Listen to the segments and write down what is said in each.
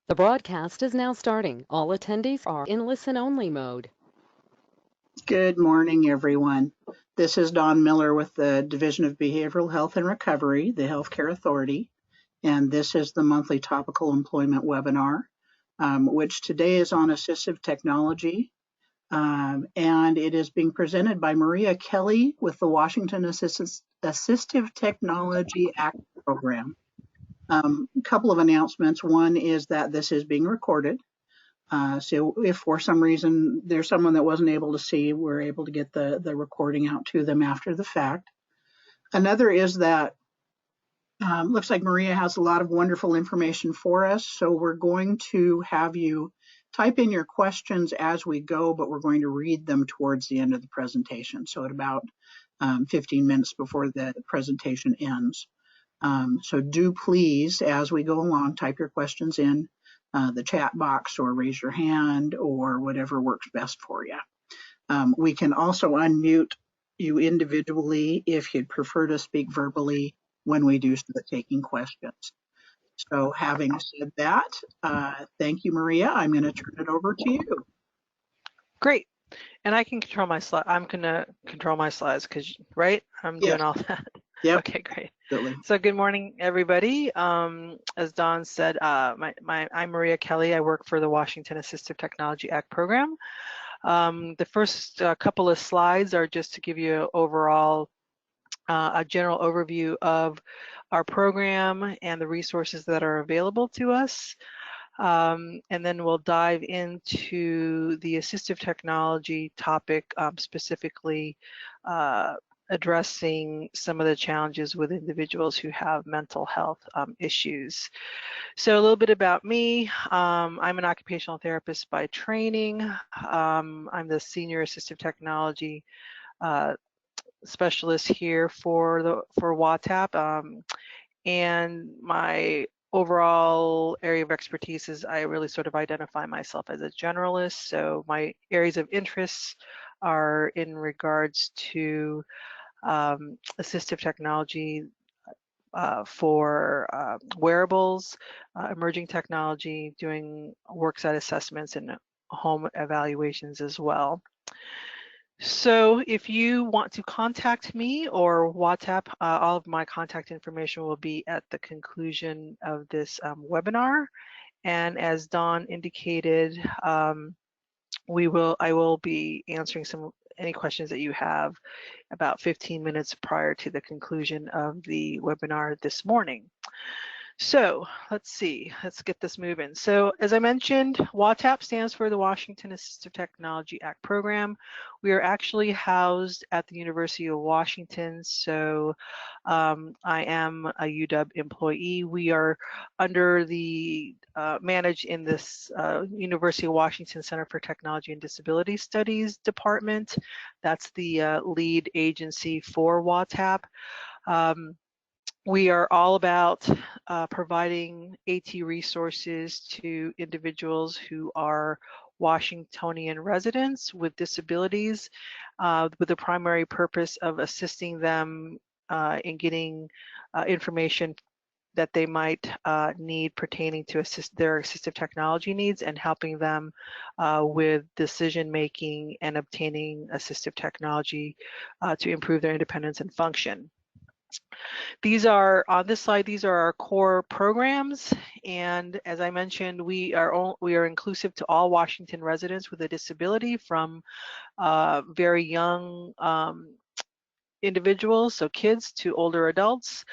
The broadcast is now starting. All attendees are in listen-only mode. Good morning, everyone. This is Dawn Miller with the Division of Behavioral Health and Recovery, the Healthcare Authority, and this is the monthly topical employment webinar, which today is on assistive technology, and it is being presented by Maria Kelly with the Washington Assistive Technology Act Program. A couple of announcements. One is that this is being recorded. So if for some reason there's someone that wasn't able to see, we're able to get the recording out to them after the fact. Another is that looks like Maria has a lot of wonderful information for us. So we're going to have you type in your questions as we go, but we're going to read them towards the end of the presentation. So at about 15 minutes before the presentation ends. So do please, as we go along, type your questions in the chat box or raise your hand or whatever works best for you. We can also unmute you individually if you'd prefer to speak verbally when we do start taking questions. So having said that, thank you, Maria. I'm going to turn it over to you. Great. And I can control my slide. I'm going to control my slides because, right? I'm doing all that. Yep. Okay, great. Absolutely. So good morning, everybody. As Dawn said, I'm Maria Kelly. I work for the Washington Assistive Technology Act program. The first couple of slides are just to give you overall a general overview of our program and the resources that are available to us. And then we'll dive into the assistive technology topic, specifically addressing some of the challenges with individuals who have mental health issues. So a little bit about me. I'm an occupational therapist by training. I'm the senior assistive technology specialist here for Wattapp, and my overall area of expertise is I really sort of identify myself as a generalist. So my areas of interest are in regards to assistive technology for wearables, emerging technology, doing worksite assessments and home evaluations as well. So if you want to contact me or Wattap, all of my contact information will be at the conclusion of this webinar. And as Dawn indicated, I will be answering any questions that you have about 15 minutes prior to the conclusion of the webinar this morning. So let's see, let's get this moving. So as I mentioned, Wattap stands for the Washington Assistive Technology Act program. We are actually housed at the University of Washington, so I am a UW employee. We are under the, managed in this University of Washington Center for Technology and Disability Studies department. That's the lead agency for Wattap. We are all about providing AT resources to individuals who are Washingtonian residents with disabilities, with the primary purpose of assisting them in getting information that they might need pertaining to their assistive technology needs and helping them with decision making and obtaining assistive technology to improve their independence and function. These are, on this slide, these are our core programs, and as I mentioned, we are inclusive to all Washington residents with a disability, from very young individuals, so kids, to older adults.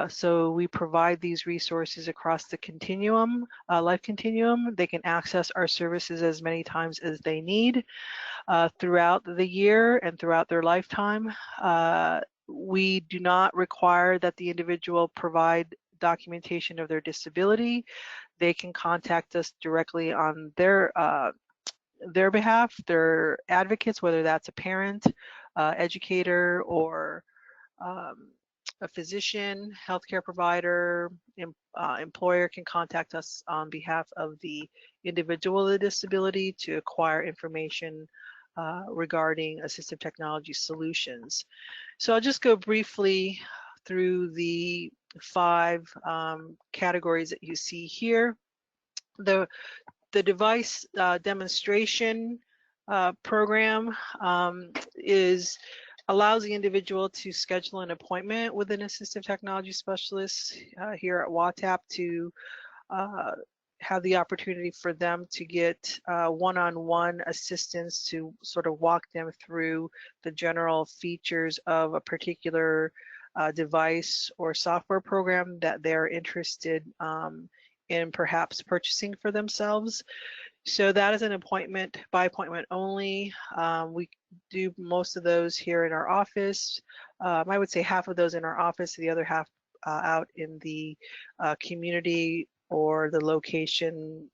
So we provide these resources across the continuum, life continuum. They can access our services as many times as they need throughout the year and throughout their lifetime. We do not require that the individual provide documentation of their disability. They can contact us directly on their behalf. They're advocates, whether that's a parent, educator, or a physician, healthcare provider, employer can contact us on behalf of the individual with a disability to acquire information regarding assistive technology solutions. So I'll just go briefly through the 5 categories that you see here. The device demonstration program allows the individual to schedule an appointment with an assistive technology specialist here at Wattapp to have the opportunity for them to get one-on-one assistance to sort of walk them through the general features of a particular device or software program that they're interested in perhaps purchasing for themselves. So that is an appointment by appointment only. We do most of those here in our office. I would say half of those in our office, the other half out in the community or the location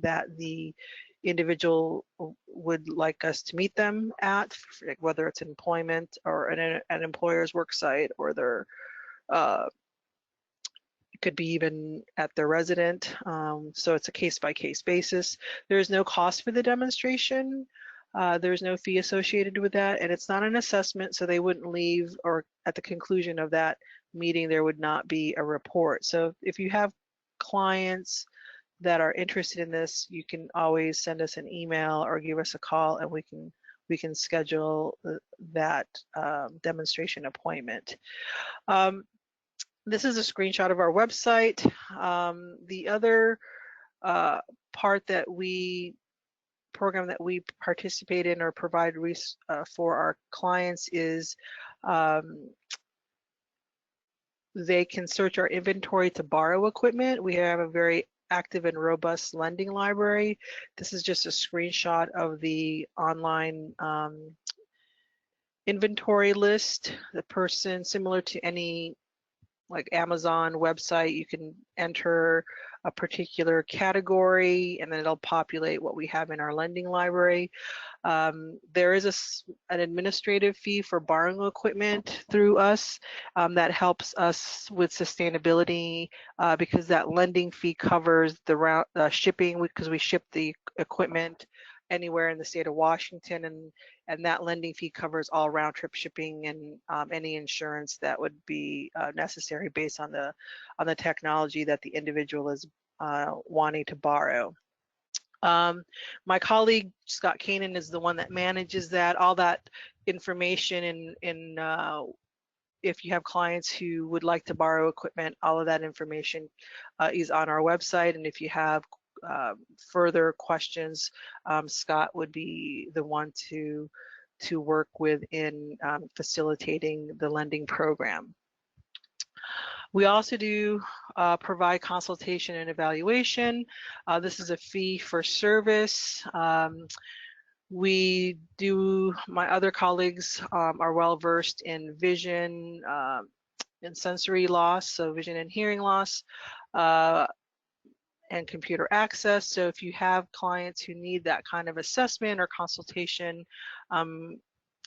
that the individual would like us to meet them at, whether it's employment or an employer's work site, or their it could be even at their resident. So it's a case-by-case basis. There is no cost for the demonstration. There's no fee associated with that, and it's not an assessment, so they wouldn't leave, or at the conclusion of that meeting there would not be a report. So if you have clients that are interested in this, you can always send us an email or give us a call, and we can schedule that demonstration appointment. This is a screenshot of our website. The other program that we participate in or provide for our clients is they can search our inventory to borrow equipment. We have a very active and robust lending library. This is just a screenshot of the online inventory list. The person, similar to any like Amazon website, you can enter a particular category and then it'll populate what we have in our lending library. There is an administrative fee for borrowing equipment through us that helps us with sustainability because that lending fee covers the shipping, because we ship the equipment anywhere in the state of Washington, and that lending fee covers all round-trip shipping and any insurance that would be necessary based on the technology that the individual is wanting to borrow. My colleague Scott Kanan is the one that manages that. All that information if you have clients who would like to borrow equipment, all of that information is on our website, and if you have further questions, Scott would be the one to work with in facilitating the lending program. We also do provide consultation and evaluation. This is a fee for service. My other colleagues are well versed in vision and sensory loss, so vision and hearing loss, and computer access. So if you have clients who need that kind of assessment or consultation,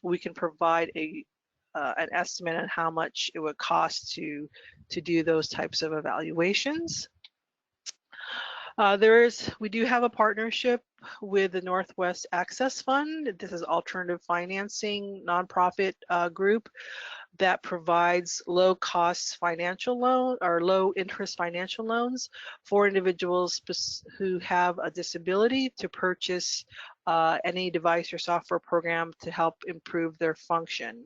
we can provide an estimate on how much it would cost to do those types of evaluations. We do have a partnership with the Northwest Access Fund. This is alternative financing nonprofit group that provides low-cost financial loan or low-interest financial loans for individuals who have a disability to purchase any device or software program to help improve their function.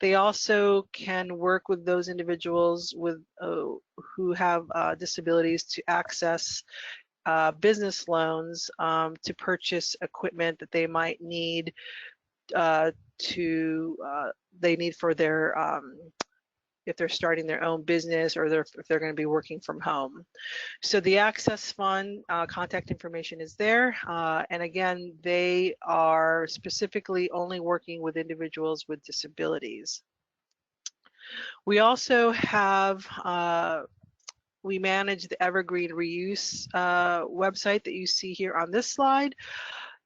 They also can work with those individuals who have disabilities to access business loans to purchase equipment that they might need for their if they're starting their own business, or if they're going to be working from home. So the Access Fund contact information is there, and again, they are specifically only working with individuals with disabilities. We also have we manage the Evergreen Reuse website that you see here on this slide.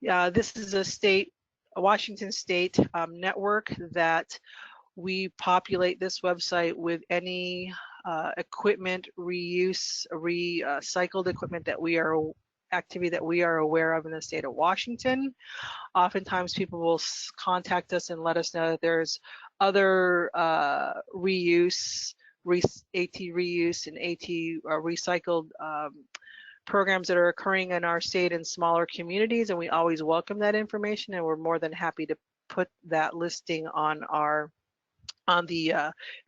This is a Washington State network that we populate this website with any equipment reuse, recycled equipment activity that we are aware of in the state of Washington. Oftentimes people will contact us and let us know that there's other reuse, AT reuse and AT recycled programs that are occurring in our state and smaller communities, and we always welcome that information, and we're more than happy to put that listing on the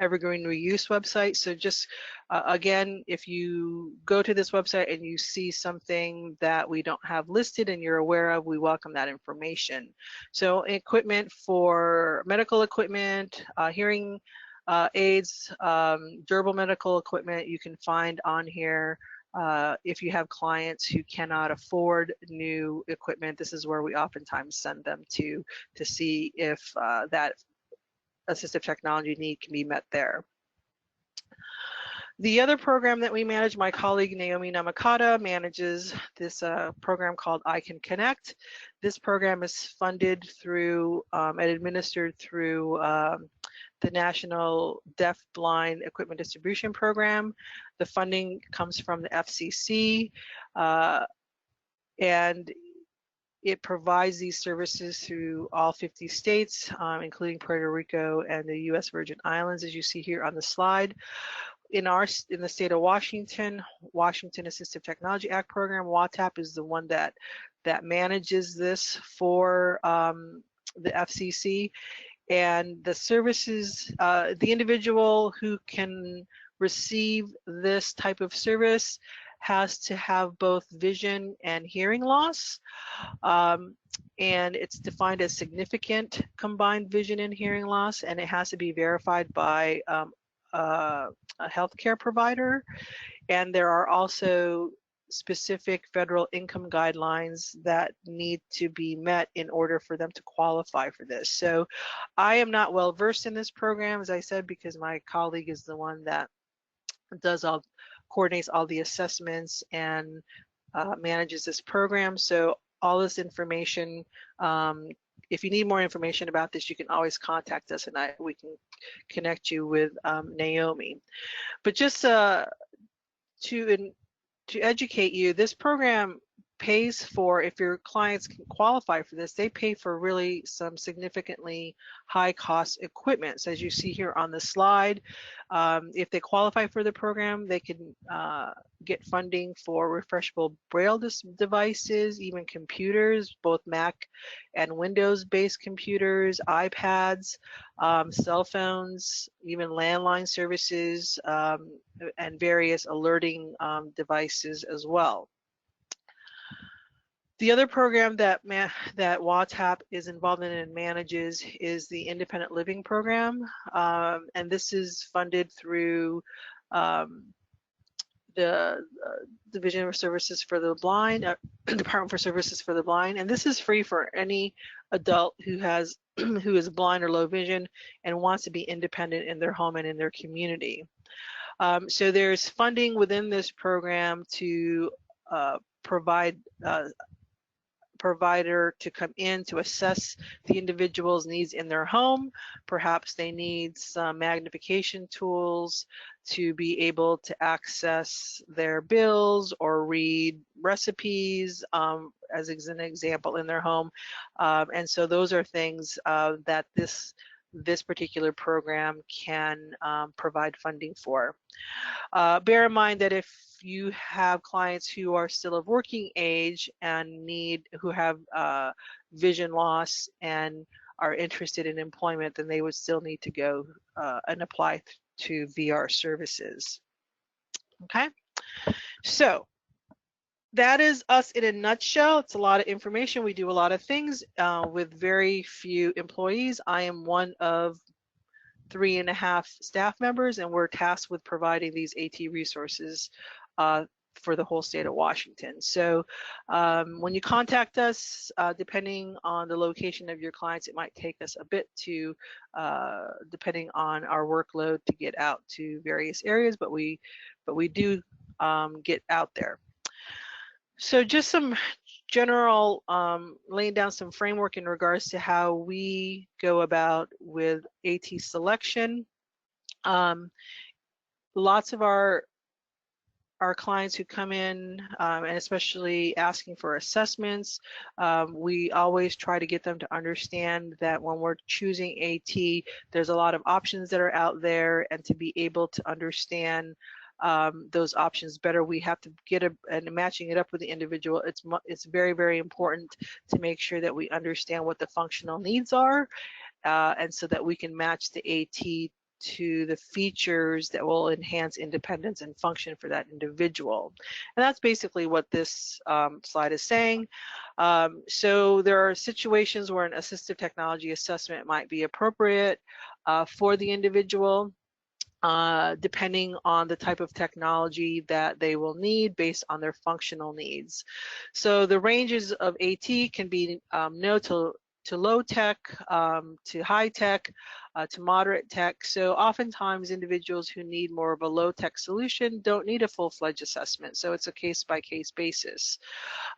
Evergreen Reuse website. So just again, if you go to this website and you see something that we don't have listed and you're aware of, we welcome that information. So equipment for medical equipment, hearing aids, durable medical equipment you can find on here. If you have clients who cannot afford new equipment, this is where we oftentimes send them to see if that assistive technology need can be met there. The other program that we manage, my colleague Naomi Namakata manages this program called I Can Connect. This program is funded through and administered through the National Deaf Blind Equipment Distribution Program. The funding comes from the FCC, and it provides these services through all 50 states, including Puerto Rico and the U.S. Virgin Islands, as you see here on the slide. In the state of Washington, Washington Assistive Technology Act program, Wattap is the one that manages this for the FCC. And the services, the individual who can receive this type of service has to have both vision and hearing loss. And it's defined as significant combined vision and hearing loss, and it has to be verified by a healthcare provider. And there are also specific federal income guidelines that need to be met in order for them to qualify for this. So I am not well versed in this program, as I said, because my colleague is the one that coordinates all the assessments and manages this program. So all this information, if you need more information about this, you can always contact us and we can connect you with Naomi. But just to educate you, this program pays for, if your clients can qualify for this, they pay for really some significantly high cost equipment. So as you see here on the slide, if they qualify for the program, they can get funding for refreshable braille devices, even computers, both Mac and Windows based computers, iPads, cell phones, even landline services, and various alerting devices as well. The other program that Wattap is involved in and manages is the Independent Living Program, and this is funded through the Division of Services for the Blind, Department for Services for the Blind, and this is free for any adult who is blind or low vision and wants to be independent in their home and in their community. So there's funding within this program to provide provider to come in to assess the individual's needs in their home. Perhaps they need some magnification tools to be able to access their bills or read recipes, as an example, in their home. And so those are things that this particular program can provide funding for. Bear in mind that if you have clients who are still of working age and who have vision loss and are interested in employment, then they would still need to go and apply to VR services. Okay, so that is us in a nutshell. It's a lot of information. We do a lot of things with very few employees. I am one of 3.5 staff members, and we're tasked with providing these AT resources for the whole state of Washington. So when you contact us, depending on the location of your clients, it might take us a bit to, depending on our workload, to get out to various areas, but we do get out there. So just some general, laying down some framework in regards to how we go about with AT selection. Lots of our clients who come in, and especially asking for assessments, we always try to get them to understand that when we're choosing AT, there's a lot of options that are out there, and to be able to understand those options better. We have to get and matching it up with the individual. It's very, very important to make sure that we understand what the functional needs are, and so that we can match the AT to the features that will enhance independence and function for that individual. And that's basically what this slide is saying. So there are situations where an assistive technology assessment might be appropriate for the individual, depending on the type of technology that they will need based on their functional needs. So the ranges of AT can be no to low tech, to high tech, to moderate tech. So oftentimes individuals who need more of a low tech solution don't need a full-fledged assessment. So it's a case-by-case basis.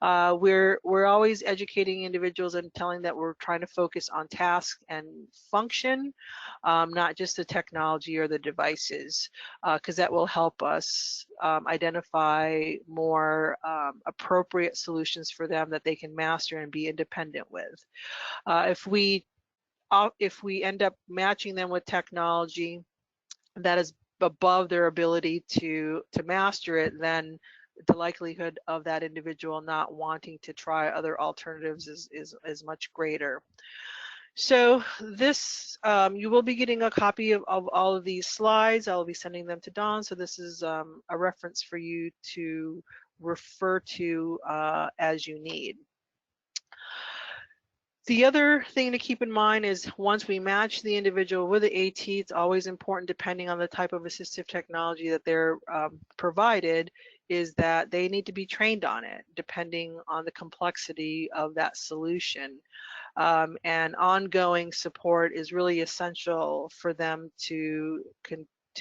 We're always educating individuals and telling that we're trying to focus on task and function, not just the technology or the devices, because that will help us identify more appropriate solutions for them that they can master and be independent with. If we end up matching them with technology that is above their ability to master it, then the likelihood of that individual not wanting to try other alternatives is much greater. So this, you will be getting a copy of all of these slides. I'll be sending them to Dawn. So this is a reference for you to refer to as you need. The other thing to keep in mind is once we match the individual with the AT, it's always important, depending on the type of assistive technology that they're provided, is that they need to be trained on it, depending on the complexity of that solution. And ongoing support is really essential for them to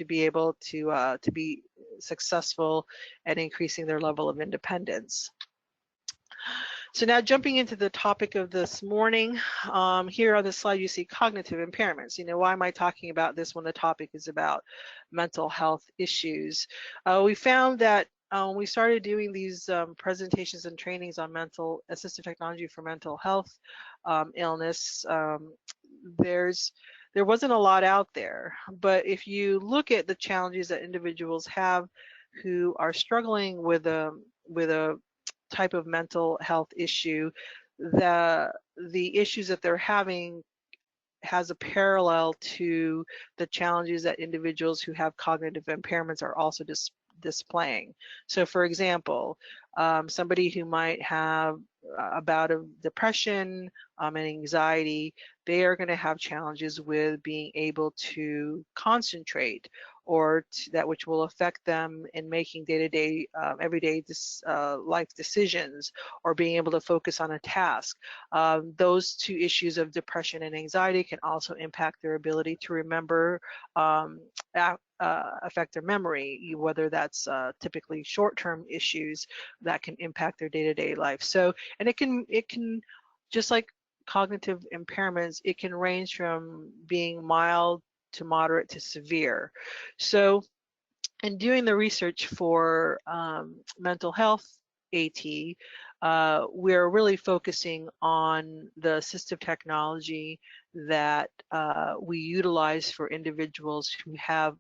be able to be successful at increasing their level of independence. So now jumping into the topic of this morning, here on the slide you see cognitive impairments. You know, why am I talking about this when the topic is about mental health issues? We found that when we started doing these presentations and trainings on assistive technology for mental health illness, there wasn't a lot out there. But if you look at the challenges that individuals have who are struggling with a type of mental health issue, the issues that they're having has a parallel to the challenges that individuals who have cognitive impairments are also displaying. So for example, somebody who might have a bout of depression and anxiety, they are going to have challenges with being able to concentrate, or that which will affect them in making day-to-day, everyday life decisions, or being able to focus on a task. Those two issues of depression and anxiety can also impact their ability to remember, affect their memory, whether that's typically short-term issues that can impact their day-to-day life. So, and it can, just like cognitive impairments, it can range from being mild to moderate to severe. So in doing the research for mental health AT, we're really focusing on the assistive technology that we utilize for individuals who have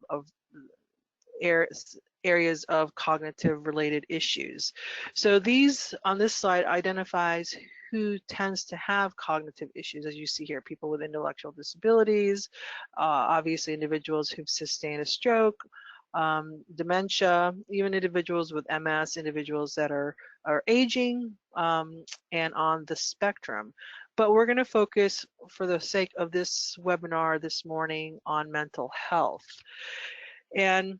areas of cognitive related issues. So these on this slide identifies who tends to have cognitive issues, as you see here: people with intellectual disabilities, obviously individuals who've sustained a stroke, dementia, even individuals with MS, individuals that are aging, and on the spectrum. But we're going to focus, for the sake of this webinar this morning, on mental health. And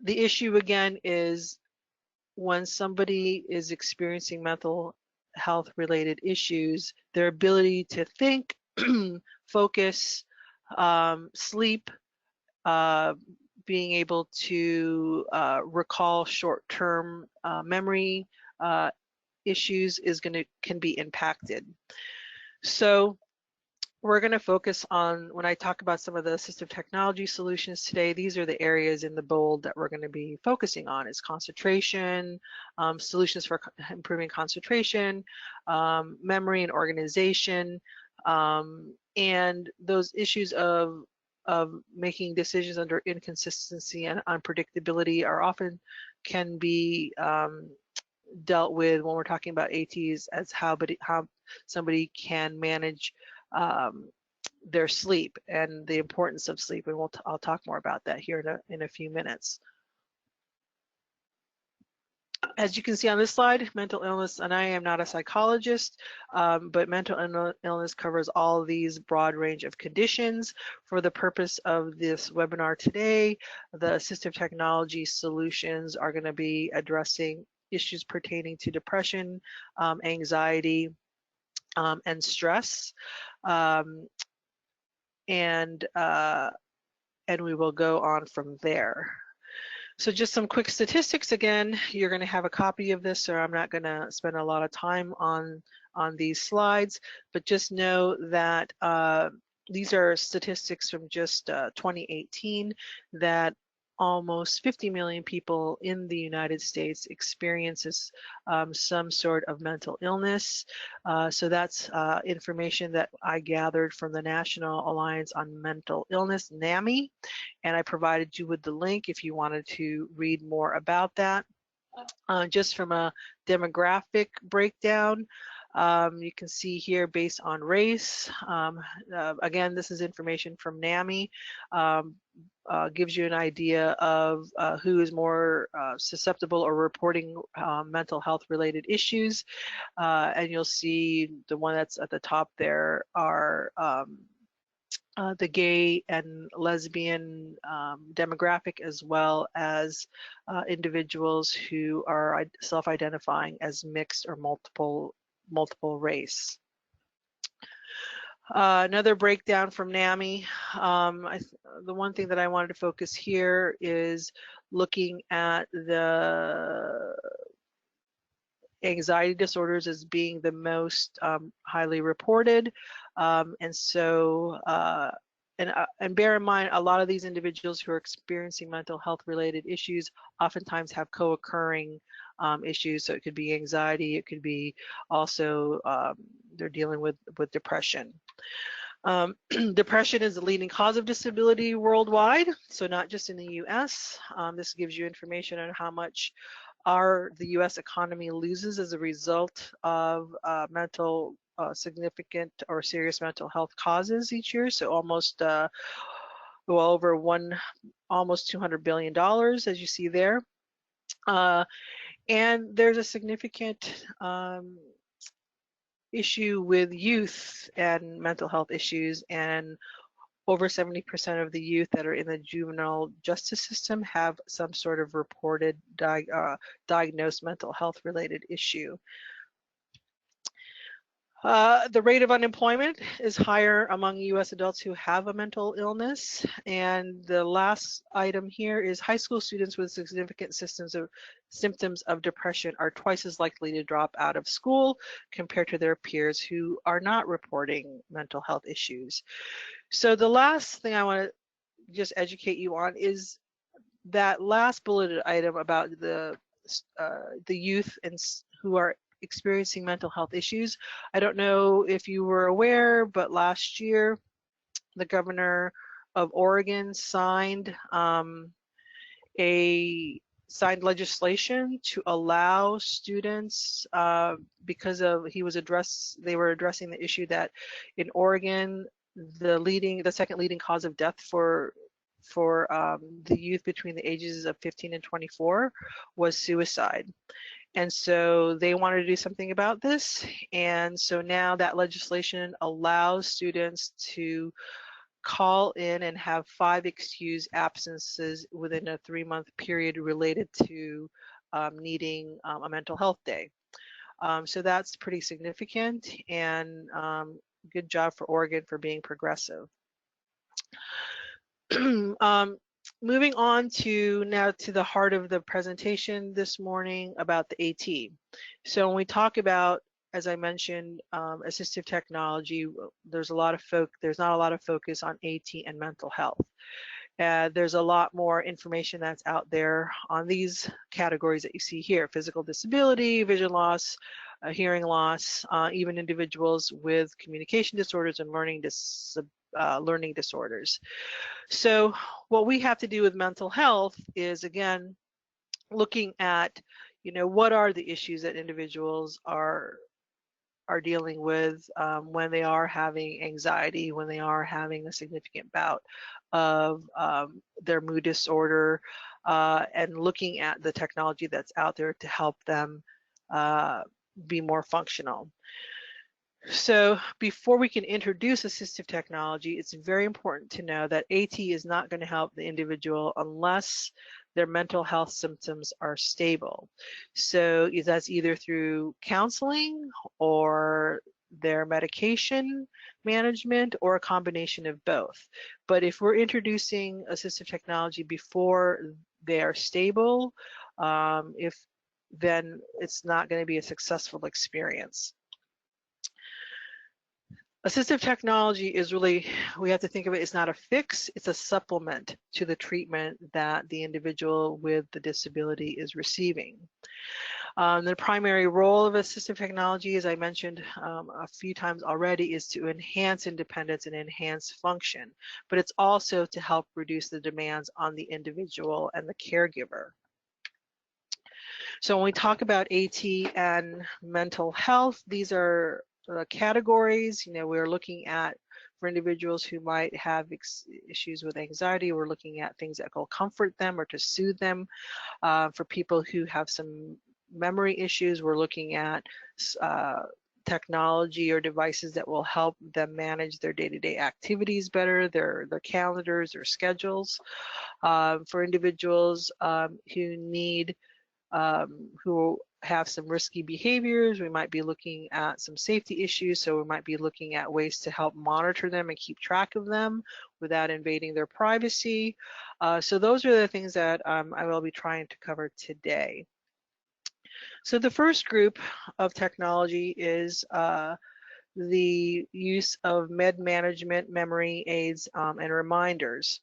the issue again is when somebody is experiencing mental health related issues, their ability to think, focus, sleep, being able to recall short-term memory issues can be impacted. So we're going to focus on, when I talk about some of the assistive technology solutions today, these are the areas in the bold that we're going to be focusing on. Is concentration, solutions for improving concentration, memory and organization, and those issues of making decisions under inconsistency and unpredictability are often can be dealt with when we're talking about ATs as how somebody can manage their sleep and the importance of sleep, and I'll talk more about that here in a few minutes. As you can see on this slide, mental illness, and I am not a psychologist, but mental illness covers all these broad range of conditions. For the purpose of this webinar today, the assistive technology solutions are going to be addressing issues pertaining to depression, anxiety, and stress, and we will go on from there. So just some quick statistics. Again, you're going to have a copy of this, so I'm not going to spend a lot of time on these slides, but just know that these are statistics from just 2018, that almost 50 million people in the United States experiences some sort of mental illness. So that's information that I gathered from the National Alliance on Mental Illness, NAMI, and I provided you with the link if you wanted to read more about that. Just from a demographic breakdown, you can see here based on race. Again, this is information from NAMI. Gives you an idea of who is more susceptible or reporting mental health related issues. And you'll see the one that's at the top there are the gay and lesbian demographic, as well as individuals who are self-identifying as mixed or multiple race. Another breakdown from NAMI. The one thing that I wanted to focus here is looking at the anxiety disorders as being the most highly reported, and bear in mind, a lot of these individuals who are experiencing mental health related issues oftentimes have co-occurring issues. So it could be anxiety, it could be also they're dealing with depression. Depression is the leading cause of disability worldwide, so not just in the US. This gives you information on how much the US economy loses as a result of significant or serious mental health causes each year. So almost over almost $200 billion, as you see there. And there's a significant issue with youth and mental health issues, and over 70% of the youth that are in the juvenile justice system have some sort of reported diagnosed mental health related issue. The rate of unemployment is higher among US adults who have a mental illness. And the last item here is high school students with significant symptoms of depression are twice as likely to drop out of school compared to their peers who are not reporting mental health issues. So the last thing I want to just educate you on is that last bulleted item about the youth and who are experiencing mental health issues. I don't know if you were aware, but last year the governor of Oregon signed legislation to allow students, because of they were addressing the issue that in Oregon the second leading cause of death for the youth between the ages of 15 and 24 was suicide. And so they wanted to do something about this. And so now that legislation allows students to call in and have 5 excused absences within a 3-month period related to needing a mental health day. So that's pretty significant, and good job for Oregon for being progressive. Moving on now to the heart of the presentation this morning about the AT. So when we talk about, as I mentioned, assistive technology, there's not a lot of focus on AT and mental health. There's a lot more information that's out there on these categories that you see here: physical disability, vision loss, hearing loss, even individuals with communication disorders and learning learning disorders. So what we have to do with mental health is, again, looking at, what are the issues that individuals are dealing with when they are having anxiety, when they are having a significant bout of their mood disorder, and looking at the technology that's out there to help them be more functional. So before we can introduce assistive technology, it's very important to know that AT is not going to help the individual unless their mental health symptoms are stable. So that's either through counseling or their medication management or a combination of both. But if we're introducing assistive technology before they are stable, then it's not going to be a successful experience. Assistive technology is really, we have to think of it as not a fix, it's a supplement to the treatment that the individual with the disability is receiving. The primary role of assistive technology, as I mentioned a few times already, is to enhance independence and enhance function, but it's also to help reduce the demands on the individual and the caregiver. So when we talk about AT and mental health, these are categories. We're looking at, for individuals who might have issues with anxiety, we're looking at things that will comfort them or to soothe them. For people who have some memory issues, we're looking at technology or devices that will help them manage their day-to-day activities better, their calendars or schedules. For individuals who need who have some risky behaviors, we might be looking at some safety issues, so we might be looking at ways to help monitor them and keep track of them without invading their privacy. So those are the things that I will be trying to cover today. So the first group of technology is the use of med management, memory aids, and reminders.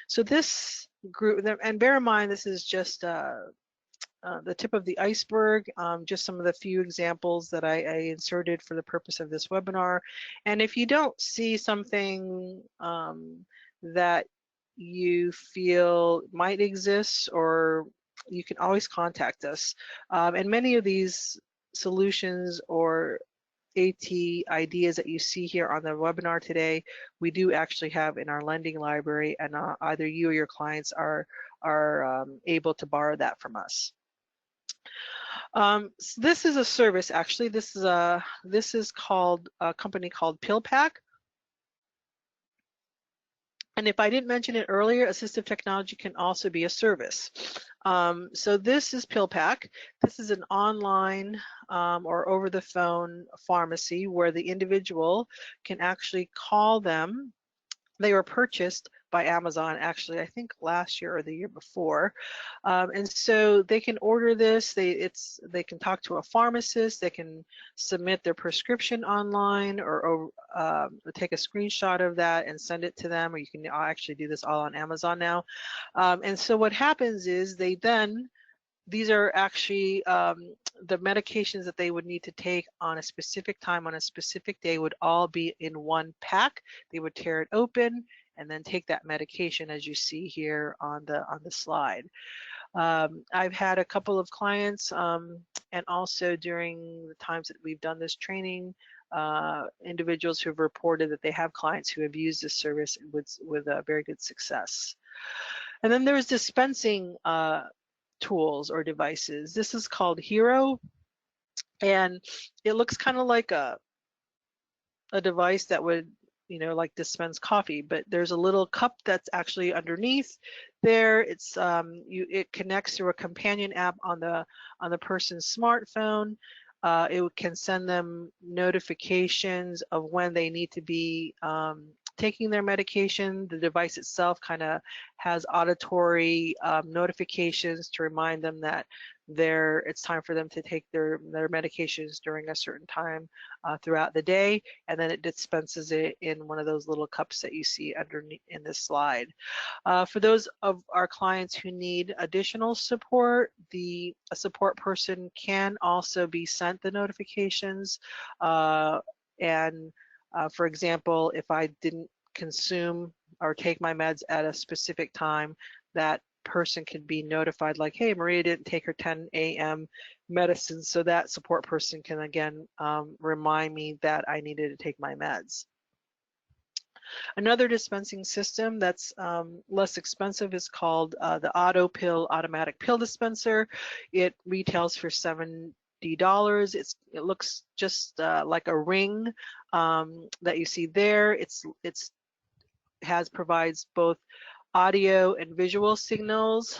So this group, and bear in mind this is just the tip of the iceberg, just some of the few examples that I inserted for the purpose of this webinar. And if you don't see something that you feel might exist, or you can always contact us. And many of these solutions or AT ideas that you see here on the webinar today, we do actually have in our lending library, and either you or your clients are able to borrow that from us. So this is a service, actually. This is called a company called Pillpack. And if I didn't mention it earlier, assistive technology can also be a service. So this is Pillpack. This is an online or over the phone pharmacy where the individual can actually call them. They were purchased by Amazon, actually, I think last year or the year before. And so they can order this, they can talk to a pharmacist, they can submit their prescription online, or take a screenshot of that and send it to them, or you can actually do this all on Amazon now. And so what happens is these are actually the medications that they would need to take on a specific time, on a specific day, would all be in one pack. They would tear it open and then take that medication, as you see here on the slide. I've had a couple of clients, and also during the times that we've done this training, individuals who have reported that they have clients who have used this service with very good success. And then there's dispensing tools or devices. This is called Hero, and it looks kind of like a device that would, like dispense coffee, but there's a little cup that's actually underneath there. It's it connects through a companion app on the person's smartphone. It can send them notifications of when they need to be taking their medication. The device itself kind of has auditory notifications to remind them that it's time for them to take their medications during a certain time throughout the day, and then it dispenses it in one of those little cups that you see underneath in this slide. For those of our clients who need additional support, a support person can also be sent the notifications. For example, if I didn't consume or take my meds at a specific time, that person could be notified like, hey, Maria didn't take her 10 a.m. medicine, so that support person can again remind me that I needed to take my meds. Another dispensing system that's less expensive is called the Auto Pill Automatic Pill Dispenser. It retails for $70. It looks just like a ring that you see there. Provides both audio and visual signals.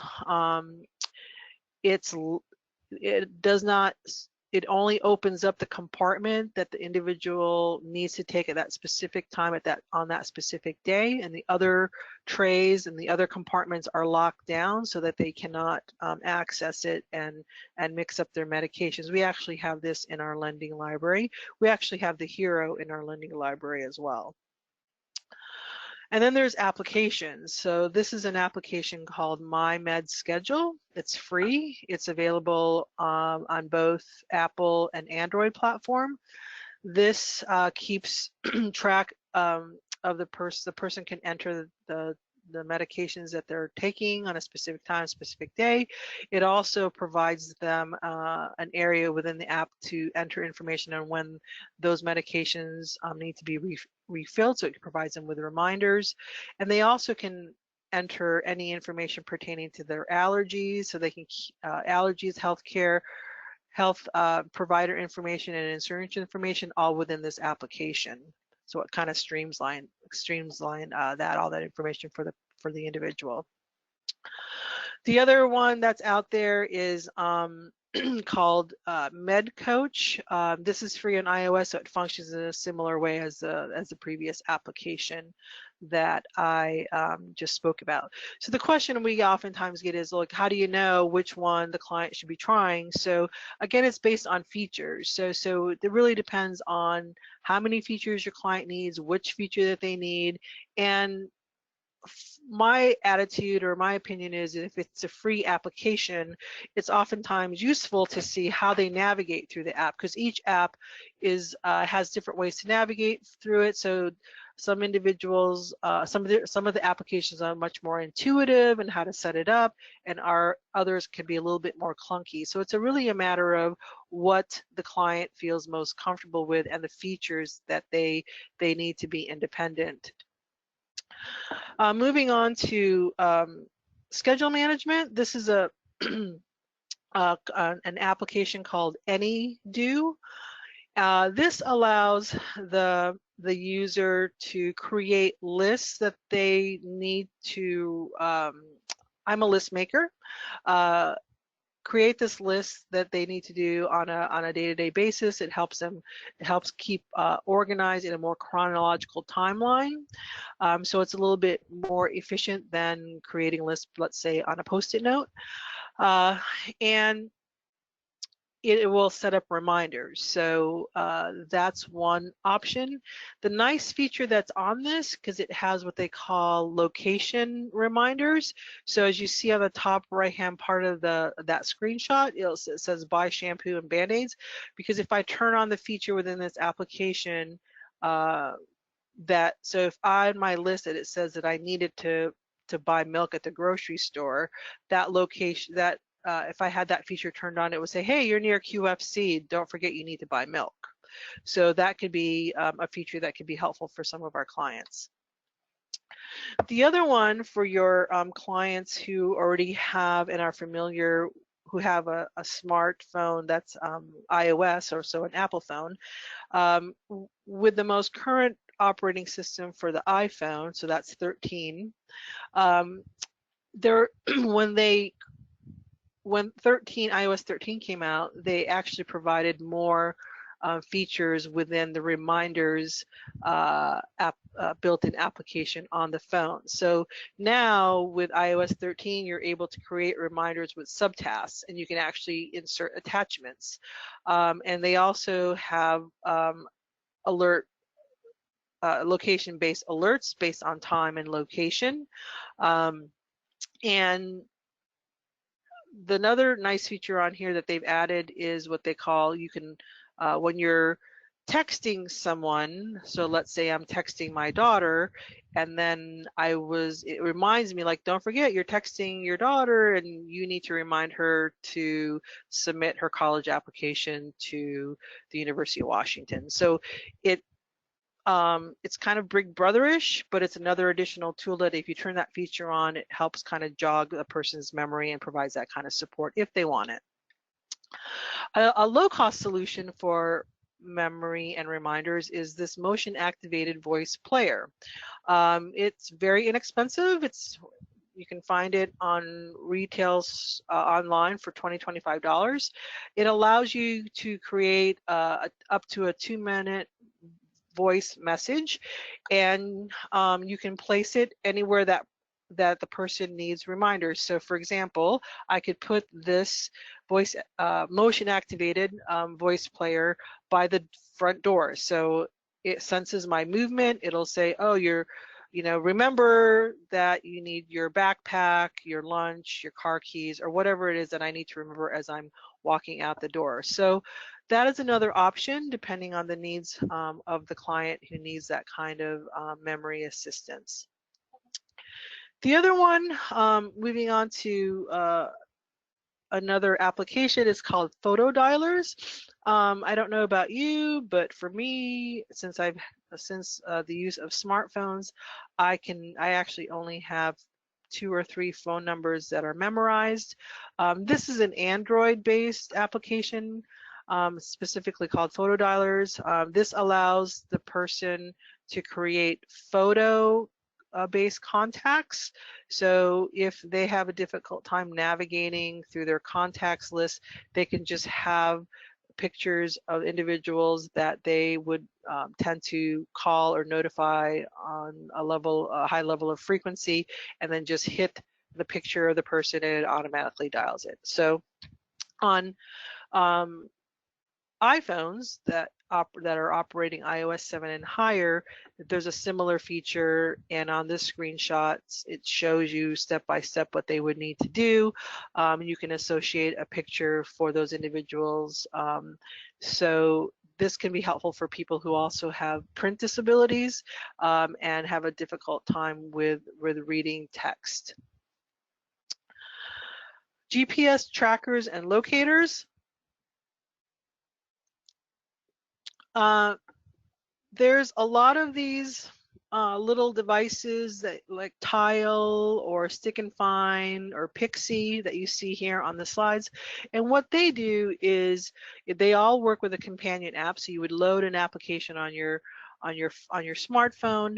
It only opens up the compartment that the individual needs to take at that specific time on that specific day, and the other trays and the other compartments are locked down so that they cannot access it and mix up their medications. We actually have this in our lending library. We actually have the Hero in our lending library as well. And then there's applications. So this is an application called My Med Schedule. It's free. It's available on both Apple and Android platform. This keeps track of the person. The person can enter the medications that they're taking on a specific time, specific day. It also provides them an area within the app to enter information on when those medications need to be refilled, so it provides them with reminders. And they also can enter any information pertaining to their allergies, so they can allergies, healthcare, health provider information, and insurance information all within this application. So it kind of streamline all that information for the individual. The other one that's out there is called Med Coach. This is free on iOS, so it functions in a similar way as the previous application that I just spoke about. So the question we oftentimes get is, look, how do you know which one the client should be trying? So again, it's based on features. So it really depends on how many features your client needs, which feature that they need, and my attitude or my opinion is if it's a free application, it's oftentimes useful to see how they navigate through the app, because each app has different ways to navigate through it. So some individuals, some of the applications are much more intuitive and how to set it up, and others can be a little bit more clunky. So it's really a matter of what the client feels most comfortable with and the features that they need to be independent. Moving on to schedule management. This is an application called AnyDo. This allows the user to create lists that they need to. I'm a list maker. Create this list that they need to do on a day-to-day basis. It helps keep organized in a more chronological timeline. So it's a little bit more efficient than creating lists, let's say, on a Post-it note. And it will set up reminders. So that's one option. The nice feature that's on this, because it has what they call location reminders. So as you see on the top right-hand part of that screenshot, it says buy shampoo and Band-Aids. Because if I turn on the feature within this application, so if on my list that it says that I needed to buy milk at the grocery store, that location, if I had that feature turned on, it would say, hey, you're near QFC, don't forget you need to buy milk. So that could be a feature that could be helpful for some of our clients. The other one for your clients who already have and are familiar, who have a smartphone that's iOS, or so an Apple phone, with the most current operating system for the iPhone, so that's 13, when iOS 13 came out, they actually provided more features within the reminders built-in application on the phone. So now with iOS 13, you're able to create reminders with subtasks, and you can actually insert attachments. And they also have location-based alerts based on time and location. And another nice feature on here that they've added is what they call, you can, when you're texting someone, so let's say I'm texting my daughter, and then it reminds me, like, don't forget you're texting your daughter and you need to remind her to submit her college application to the University of Washington. So it's kind of Big Brotherish, but it's another additional tool that if you turn that feature on, it helps kind of jog a person's memory and provides that kind of support if they want it. A low-cost solution for memory and reminders is this motion activated voice player. It's very inexpensive. You can find it on retails online for $20–$25. It allows you to create up to a 2-minute voice message, and you can place it anywhere that the person needs reminders. So for example, I could put this voice motion activated voice player by the front door, so it senses my movement. It'll say, oh, remember that you need your backpack, your lunch, your car keys, or whatever it is that I need to remember as I'm walking out the door. So that is another option depending on the needs of the client who needs that kind of memory assistance. The other one, moving on to another application, is called photo dialers. I don't know about you, but for me, since the use of smartphones, I actually only have 2 or 3 phone numbers that are memorized. This is an Android-based application, specifically called photo dialers. This allows the person to create photo based contacts. So if they have a difficult time navigating through their contacts list, they can just have pictures of individuals that they would tend to call or notify on a high level of frequency, and then just hit the picture of the person and it automatically dials it. So on iPhones that are operating iOS 7 and higher, there's a similar feature, and on this screenshot it shows you step by step what they would need to do. You can associate a picture for those individuals. So this can be helpful for people who also have print disabilities and have a difficult time with reading text. GPS trackers and locators. There's a lot of these little devices that like Tile or Stick and Find or Pixie that you see here on the slides, and what they do is they all work with a companion app. So you would load an application on your smartphone.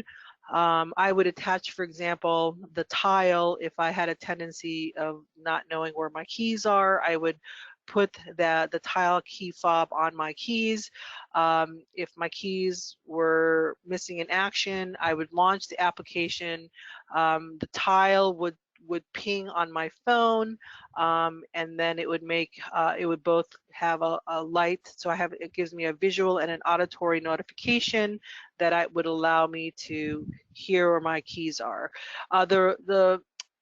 I would attach, for example, the Tile. If I had a tendency of not knowing where my keys are, I would put the Tile key fob on my keys. If my keys were missing in action, I would launch the application. The Tile would ping on my phone, and then it would it would both have a light, so it gives me a visual and an auditory notification that would allow me to hear where my keys are.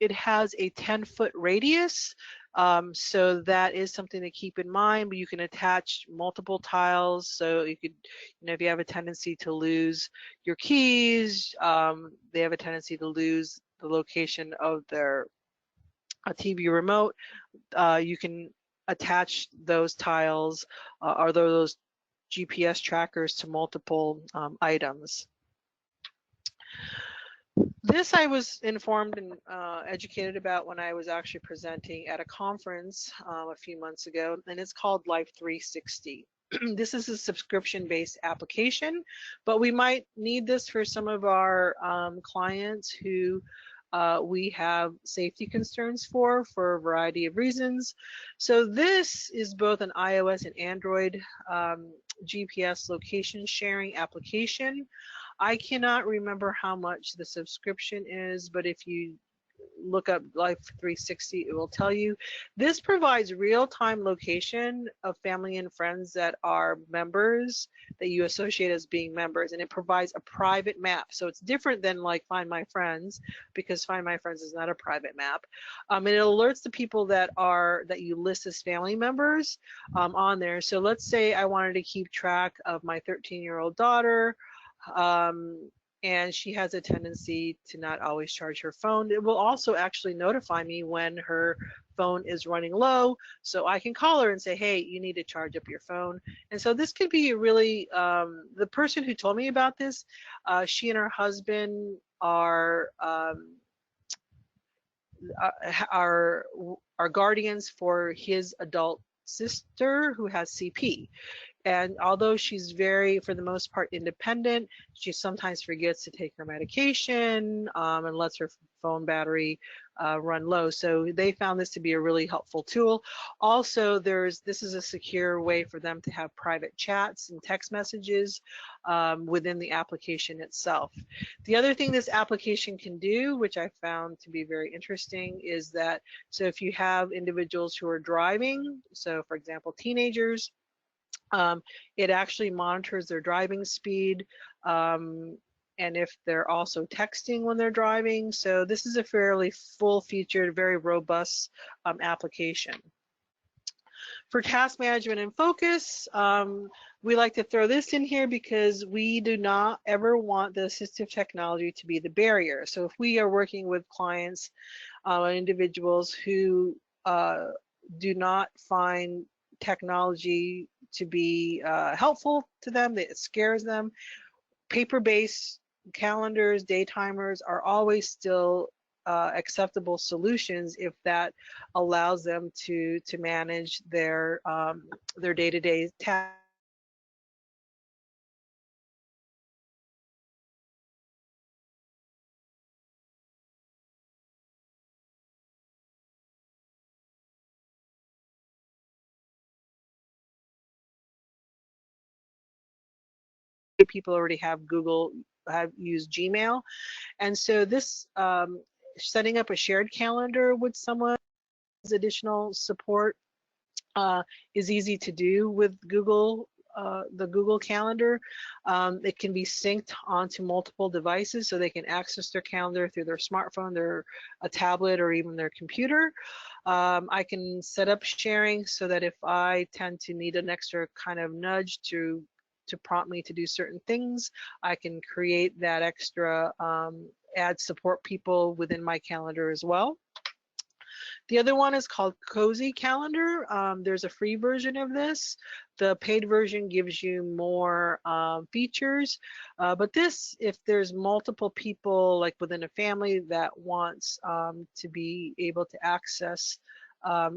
It has a 10-foot radius. So that is something to keep in mind, but you can attach multiple tiles. So you could, if you have a tendency to lose your keys, they have a tendency to lose the location of their TV remote, you can attach those tiles or those GPS trackers to multiple items. This I was informed and educated about when I was actually presenting at a conference a few months ago, and it's called Life 360. This is a subscription-based application, but we might need this for some of our clients who we have safety concerns for a variety of reasons. So this is both an iOS and Android GPS location sharing application. I cannot remember how much the subscription is, but if you look up Life 360, it will tell you. This provides real-time location of family and friends that are members that you associate as being members, and it provides a private map. So it's different than like Find My Friends, because Find My Friends is not a private map. And it alerts the people that you list as family members on there. So let's say I wanted to keep track of my 13-year-old daughter, and she has a tendency to not always charge her phone. It will also actually notify me when her phone is running low, so I can call her and say, hey, you need to charge up your phone. And so this could be really, the person who told me about this, she and her husband are guardians for his adult sister who has CP. And although she's very, for the most part, independent, she sometimes forgets to take her medication and lets her phone battery run low. So they found this to be a really helpful tool. Also, this is a secure way for them to have private chats and text messages within the application itself. The other thing this application can do, which I found to be very interesting, is that, so if you have individuals who are driving, so for example, teenagers, it actually monitors their driving speed, and if they're also texting when they're driving. So this is a fairly full-featured, very robust application. For task management and focus, we like to throw this in here because we do not ever want the assistive technology to be the barrier. So if we are working with clients, individuals who do not find technology to be helpful to them, that it scares them, paper-based calendars, day timers are always still acceptable solutions if that allows them to manage their day-to-day tasks. People already have used Gmail, and so this setting up a shared calendar with someone as additional support is easy to do with Google, the Google Calendar. It can be synced onto multiple devices, so they can access their calendar through their smartphone, a tablet, or even their computer. I can set up sharing so that if I tend to need an extra kind of nudge to prompt me to do certain things, I can create that extra, add support people within my calendar as well. The other one is called Cozy Calendar. There's a free version of this. The paid version gives you more features, but this, if there's multiple people like within a family that wants to be able to access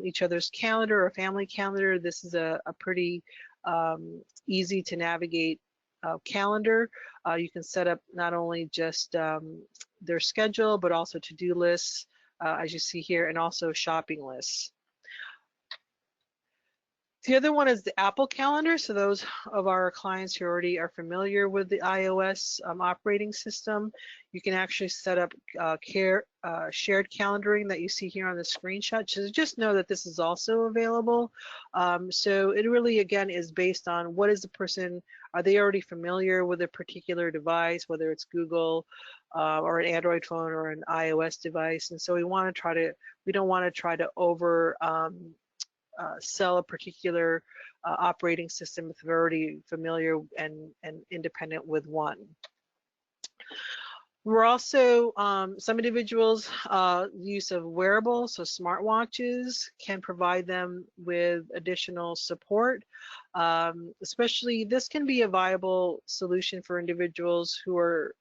each other's calendar or family calendar, this is a pretty easy to navigate calendar. You can set up not only just their schedule, but also to-do lists, as you see here, and also shopping lists. The other one is the Apple Calendar. So those of our clients who already are familiar with the iOS operating system, you can actually set up shared calendaring that you see here on the screenshot. So just know that this is also available. So it really, again, is based on what is the person, are they already familiar with a particular device, whether it's Google or an Android phone or an iOS device. And so we don't want to try to over sell a particular operating system if they're already familiar and independent with one. We're also, some individuals' use of wearables, so smartwatches, can provide them with additional support. Especially, this can be a viable solution for individuals who are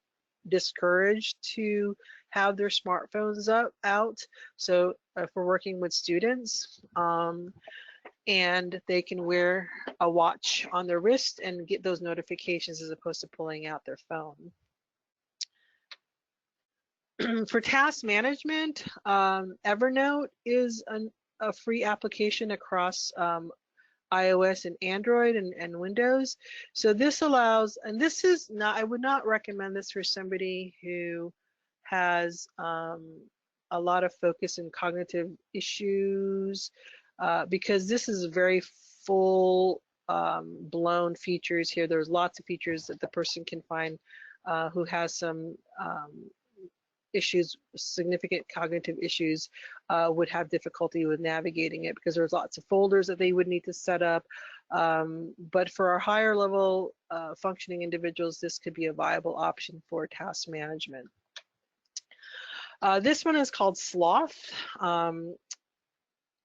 discouraged to have their smartphones out. So if we're working with students, and they can wear a watch on their wrist and get those notifications as opposed to pulling out their phone. For task management, Evernote is a free application across iOS and Android and Windows. So this allows, and this is not, I would not recommend this for somebody who has a lot of focus and cognitive issues because this is very full blown features here. There's lots of features that the person can find who has some issues, significant cognitive issues, would have difficulty with navigating it because there's lots of folders that they would need to set up. But for our higher level functioning individuals, this could be a viable option for task management. This one is called Sloth.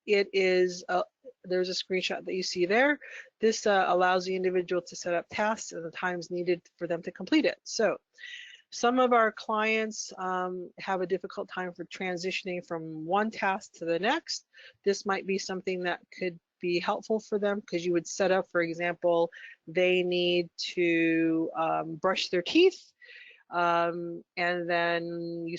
It is, there's a screenshot that you see there. This allows the individual to set up tasks and the times needed for them to complete it. So some of our clients have a difficult time for transitioning from one task to the next. This might be something that could be helpful for them because you would set up, for example, they need to brush their teeth. And then you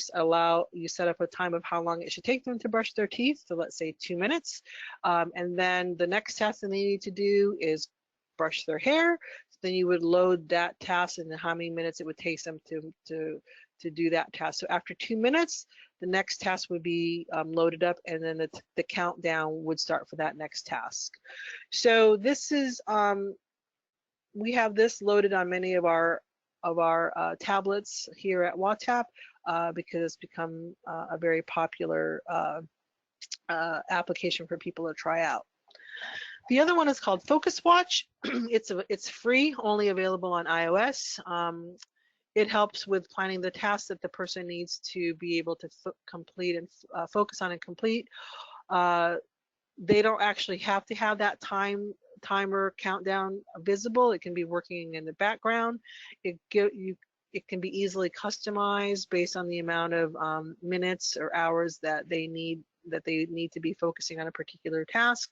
set up a time of how long it should take them to brush their teeth, so let's say 2 minutes. And then the next task that they need to do is brush their hair. So then you would load that task and how many minutes it would take them to do that task. So after 2 minutes, the next task would be loaded up, and then the countdown would start for that next task. So this is, we have this loaded on many of our tablets here at Wattap because it's become a very popular application for people to try out. The other one is called Focus Watch. It's free, only available on iOS. It helps with planning the tasks that the person needs to be able to complete and focus on and complete. They don't actually have to have that timer countdown visible. It can be working in the background. It can be easily customized based on the amount of minutes or hours that they need to be focusing on a particular task.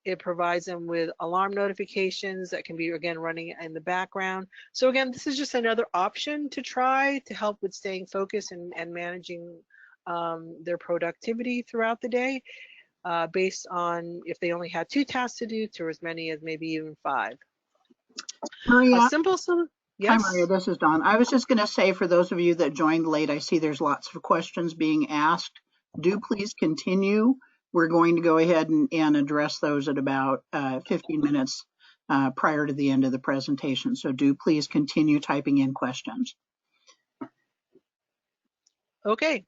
It provides them with alarm notifications that can be, again, running in the background. So again, this is just another option to try to help with staying focused and managing their productivity throughout the day. Based on if they only had 2 tasks to do to as many as maybe even 5. Maria. A simple solution. Yes. Hi, Maria. This is Dawn. I was just going to say, for those of you that joined late, I see there's lots of questions being asked. Do please continue. We're going to go ahead and address those at about 15 minutes prior to the end of the presentation. So do please continue typing in questions. Okay.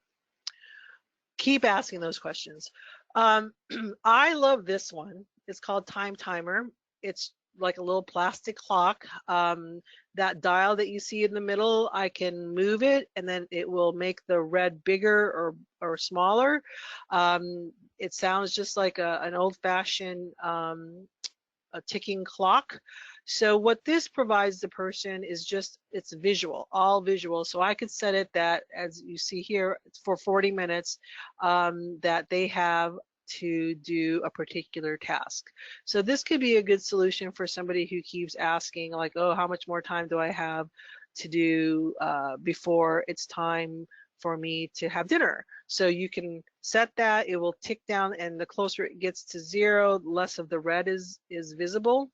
Keep asking those questions. I love this one. It's called Time Timer. It's like a little plastic clock. That dial that you see in the middle, I can move it and then it will make the red bigger or smaller. It sounds just like an old-fashioned a ticking clock. So what this provides the person is just, it's visual, all visual. So I could set it that, as you see here, it's for 40 minutes that they have to do a particular task. So this could be a good solution for somebody who keeps asking, like, oh, how much more time do I have to do before it's time for me to have dinner? So you can set that, it will tick down, and the closer it gets to 0, less of the red is visible.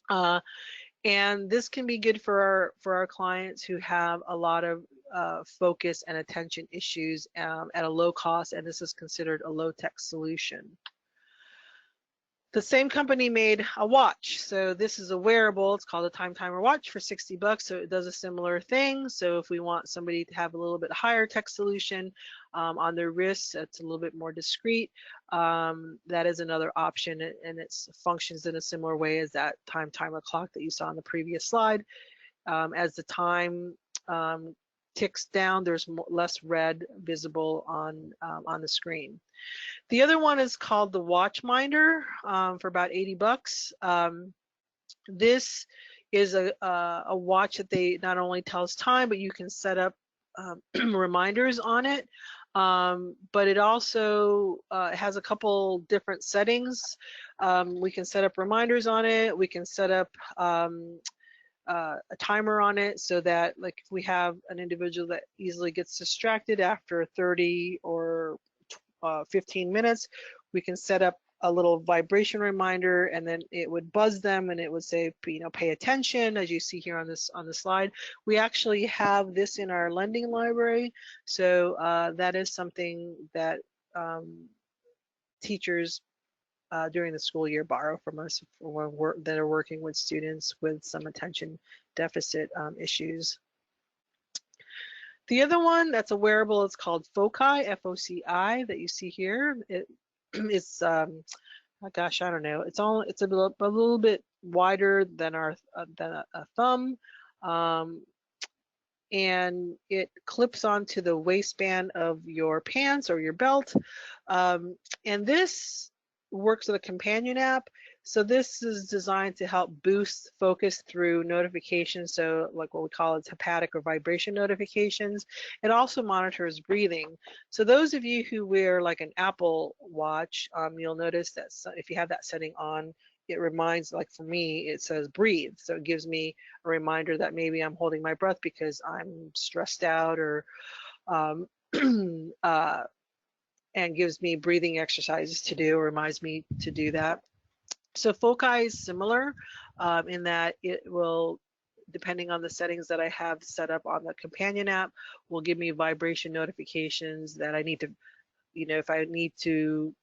And this can be good for our clients who have a lot of focus and attention issues at a low cost, and this is considered a low-tech solution. The same company made a watch. So this is a wearable. It's called a Time Timer watch for $60. So it does a similar thing. So if we want somebody to have a little bit higher tech solution on their wrists, it's a little bit more discreet. That is another option, and it functions in a similar way as that Time Timer clock that you saw on the previous slide. As the time ticks down, there's less red visible on the screen. The other one is called the Watchminder for about $80. This is a watch that they not only tells time, but you can set up reminders on it. But it also has a couple different settings. We can set up reminders on it. We can set up a timer on it so that, like, if we have an individual that easily gets distracted after 30 or 15 minutes, we can set up a little vibration reminder, and then it would buzz them and it would say, you know, pay attention, as you see here on the slide. We actually have this in our lending library, so that is something that teachers during the school year borrow from us that are working with students with some attention deficit issues. The other one that's a wearable is called Foci, F-O-C-I, that you see here. It's oh gosh, I don't know. It's a little bit wider than a thumb, and it clips onto the waistband of your pants or your belt, and this works with a companion app. So this is designed to help boost focus through notifications, so like what we call it hepatic or vibration notifications. It also monitors breathing. So those of you who wear like an Apple Watch, you'll notice that if you have that setting on, it reminds, like for me, it says breathe. So it gives me a reminder that maybe I'm holding my breath because I'm stressed out, or and gives me breathing exercises to do, or reminds me to do that. So Foci is similar in that it will, depending on the settings that I have set up on the companion app, will give me vibration notifications that I need to, you know, if I need to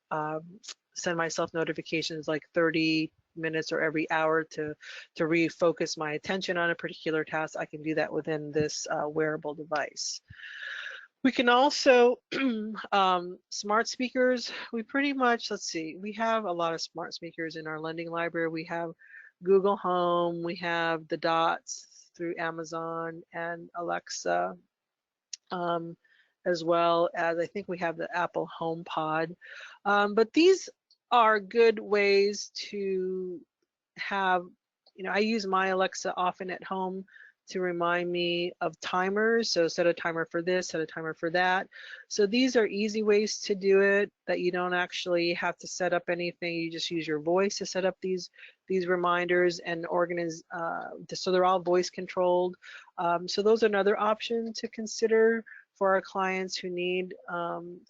send myself notifications like 30 minutes or every hour to refocus my attention on a particular task, I can do that within this wearable device. We can also, smart speakers, we pretty much, let's see, we have a lot of smart speakers in our lending library. We have Google Home, we have the Dots through Amazon and Alexa, as well as I think we have the Apple HomePod. But these are good ways to have, you know, I use my Alexa often at home to remind me of timers. So set a timer for this, set a timer for that. So these are easy ways to do it, that you don't actually have to set up anything. You just use your voice to set up these reminders and organize, so they're all voice controlled. So those are another option to consider for our clients who need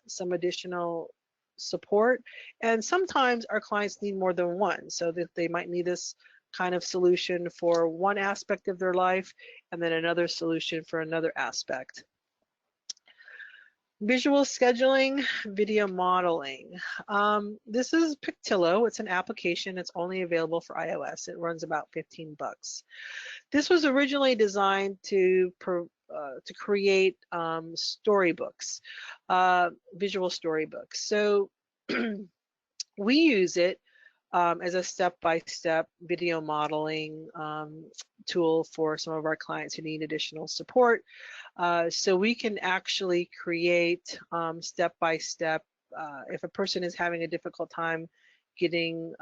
some additional support. And sometimes our clients need more than one, so that they might need this kind of solution for one aspect of their life and then another solution for another aspect. Visual scheduling, video modeling. This is Pictillo. It's an application. It's only available for iOS. It runs about 15 bucks. This was originally designed to create storybooks, visual storybooks. So we use it as a step-by-step video modeling tool for some of our clients who need additional support. So we can actually create step-by-step, if a person is having a difficult time getting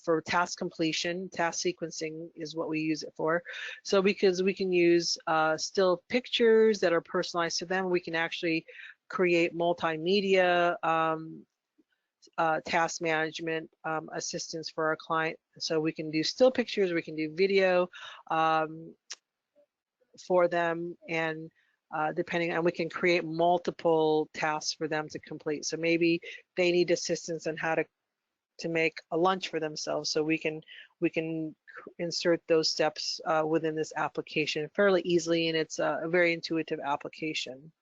for task completion, task sequencing is what we use it for. So because we can use still pictures that are personalized to them, we can actually create multimedia task management assistance for our client. So we can do still pictures, we can do video for them, and depending on, we can create multiple tasks for them to complete. So maybe they need assistance on how to make a lunch for themselves. So we can insert those steps within this application fairly easily, and it's a very intuitive application.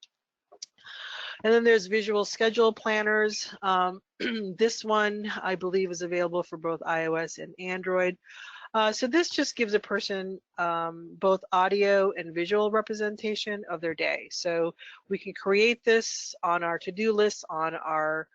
And then there's visual schedule planners. This one, I believe, is available for both iOS and Android. So this just gives a person both audio and visual representation of their day. So we can create this on our to-do list, on our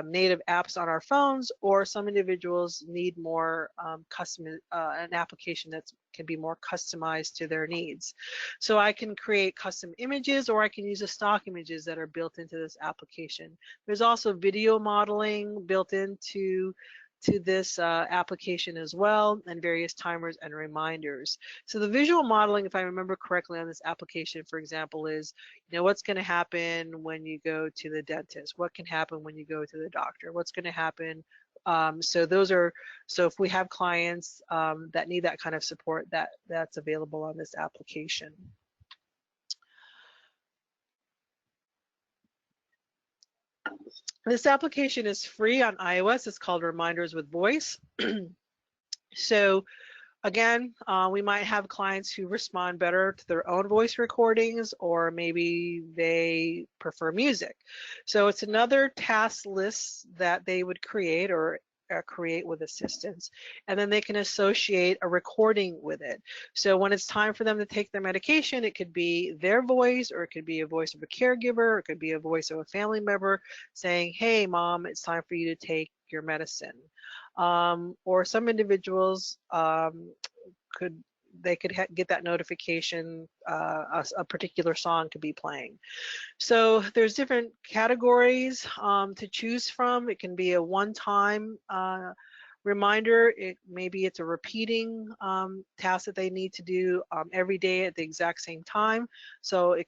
native apps on our phones, or some individuals need more an application that can be more customized to their needs. So I can create custom images, or I can use the stock images that are built into this application. There's also video modeling built into this application as well, and various timers and reminders. So the visual modeling, if I remember correctly on this application, for example, is, you know, what's going to happen when you go to the dentist? What can happen when you go to the doctor? What's going to happen? So if we have clients that need that kind of support, that's available on this application. This application is free on iOS. It's called Reminders with Voice. So again, we might have clients who respond better to their own voice recordings, or maybe they prefer music. So it's another task list that they would create or create with assistance, and then they can associate a recording with it. So when it's time for them to take their medication, it could be their voice, or it could be a voice of a caregiver, or it could be a voice of a family member saying, "Hey mom, it's time for you to take your medicine." Or some individuals could get that notification, a particular song to be playing. So there's different categories to choose from. It can be a one-time reminder. Maybe it's a repeating task that they need to do every day at the exact same time. So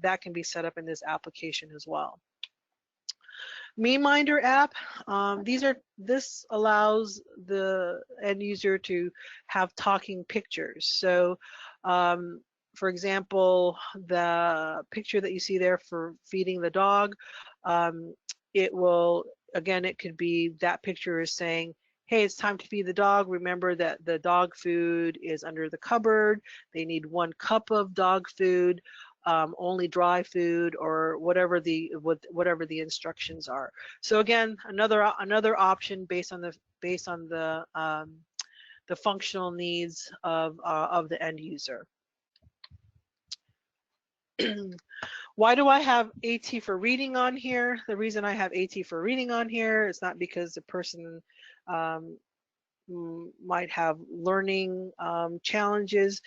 that can be set up in this application as well. MeMinder app, this allows the end user to have talking pictures. So for example, the picture that you see there for feeding the dog, it could be that picture is saying, hey, it's time to feed the dog. Remember that the dog food is under the cupboard. They need 1 cup of dog food. Only dry food, or whatever the instructions are. So again, another option based on the functional needs of the end user. Why do I have AT for reading on here? The reason I have AT for reading on here is not because the person might have learning challenges.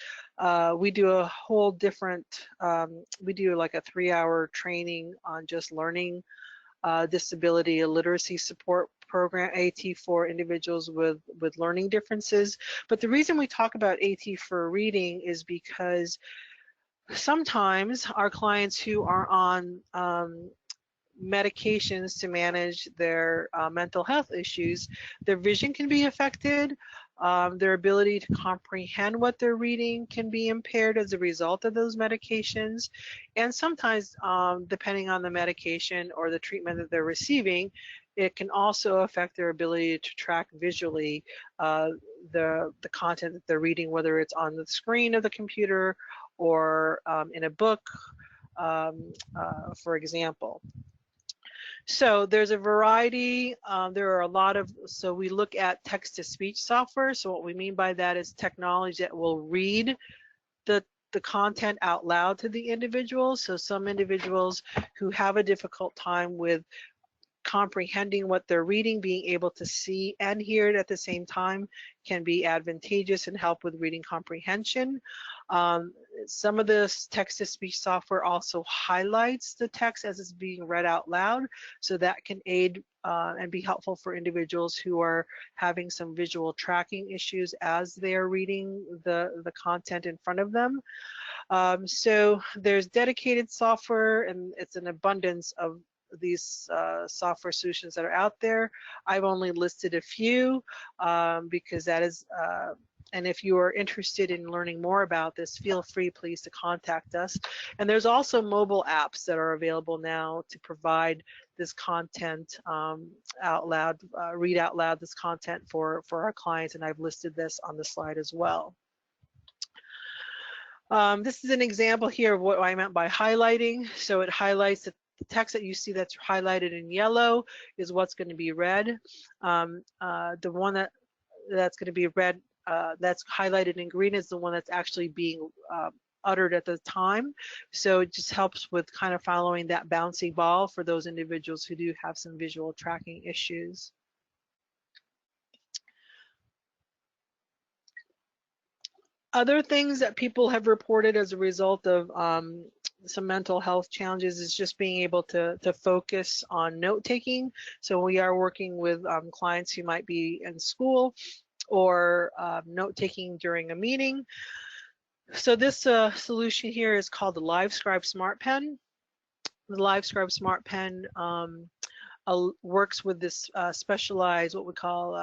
We do a whole different, we do like a 3-hour training on just learning disability literacy support program, AT for individuals with learning differences. But the reason we talk about AT for reading is because sometimes our clients who are on medications to manage their mental health issues, their vision can be affected, their ability to comprehend what they're reading can be impaired as a result of those medications, and sometimes depending on the medication or the treatment that they're receiving, it can also affect their ability to track visually the content that they're reading, whether it's on the screen of the computer or in a book, for example. So there's a variety, there are a lot of, so we look at text-to-speech software. So what we mean by that is technology that will read the content out loud to the individual. So some individuals who have a difficult time with comprehending what they're reading, being able to see and hear it at the same time can be advantageous and help with reading comprehension. Some of this text-to-speech software also highlights the text as it's being read out loud, so that can aid and be helpful for individuals who are having some visual tracking issues as they are reading the content in front of them. So there's dedicated software, and it's an abundance of these software solutions that are out there. I've only listed a few because that is, and if you are interested in learning more about this, feel free please to contact us. And there's also mobile apps that are available now to provide this content out loud, read out loud this content for our clients, and I've listed this on the slide as well. This is an example here of what I meant by highlighting. So it highlights the text that you see that's highlighted in yellow is what's going to be read. The one that's going to be read, that's highlighted in green, is the one that's actually being uttered at the time. So it just helps with kind of following that bouncing ball for those individuals who do have some visual tracking issues. Other things that people have reported as a result of some mental health challenges is just being able to focus on note taking. So we are working with clients who might be in school or note taking during a meeting. So this solution here is called the Livescribe Smart Pen. The Livescribe Smart Pen works with this specialized, what we call,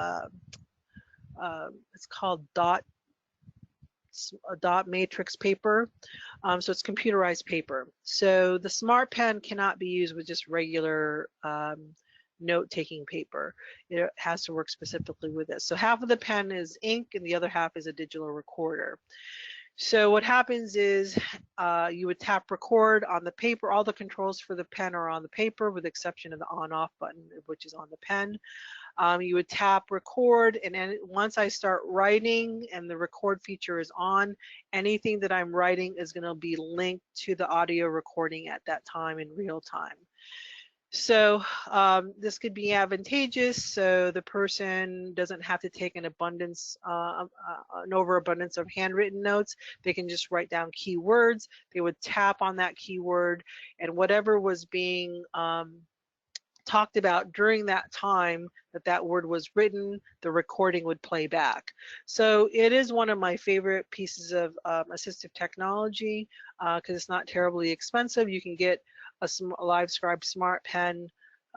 it's called dot matrix paper. So it's computerized paper. So the Smart Pen cannot be used with just regular note-taking paper. It has to work specifically with this. So half of the pen is ink and the other half is a digital recorder. So what happens is you would tap record on the paper. All the controls for the pen are on the paper with the exception of the on-off button, which is on the pen. You would tap record, and then once I start writing and the record feature is on, anything that I'm writing is going to be linked to the audio recording at that time in real time. So this could be advantageous, so the person doesn't have to take an overabundance of handwritten notes. They can just write down keywords. They would tap on that keyword, and whatever was being talked about during that time that word was written, the recording would play back. So it is one of my favorite pieces of assistive technology because it's not terribly expensive. You can get a Livescribe Smart Pen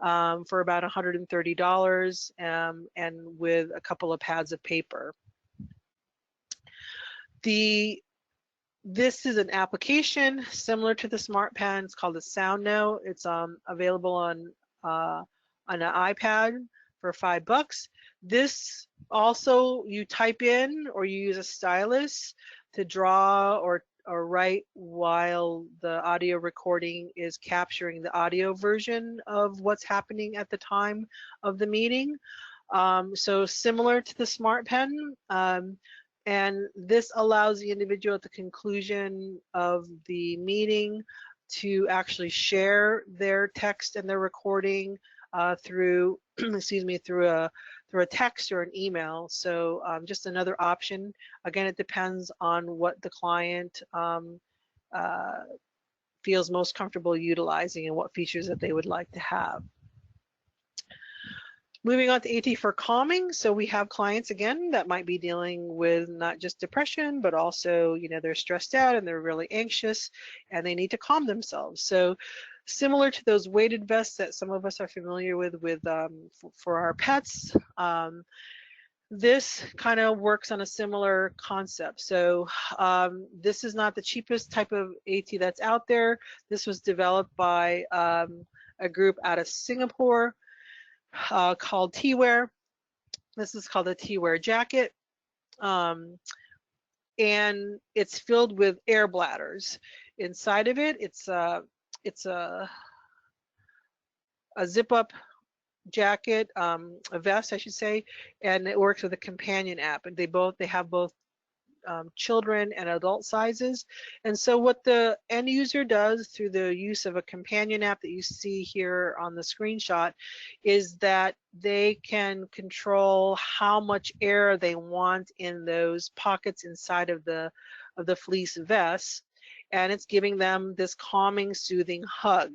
for about $130 and with a couple of pads of paper. This is an application similar to the Smart Pen. It's called the Sound Note. It's available on an iPad for $5. This also, you type in or you use a stylus to draw or write while the audio recording is capturing the audio version of what's happening at the time of the meeting. So similar to the Smart Pen, and this allows the individual at the conclusion of the meeting to actually share their text and their recording through, excuse me, through a text or an email. So just another option. Again, it depends on what the client feels most comfortable utilizing and what features that they would like to have. Moving on to AT for calming. So we have clients, again, that might be dealing with not just depression, but also, you know, they're stressed out and they're really anxious and they need to calm themselves. So similar to those weighted vests that some of us are familiar with for our pets, this kind of works on a similar concept. So this is not the cheapest type of AT that's out there. This was developed by a group out of Singapore called T-Wear. This is called a T-Wear jacket. And it's filled with air bladders. Inside of it, it's a zip-up jacket, a vest, I should say, and it works with a companion app. And they have both children and adult sizes. And so what the end user does through the use of a companion app that you see here on the screenshot is that they can control how much air they want in those pockets inside of the fleece vest. And it's giving them this calming, soothing hug.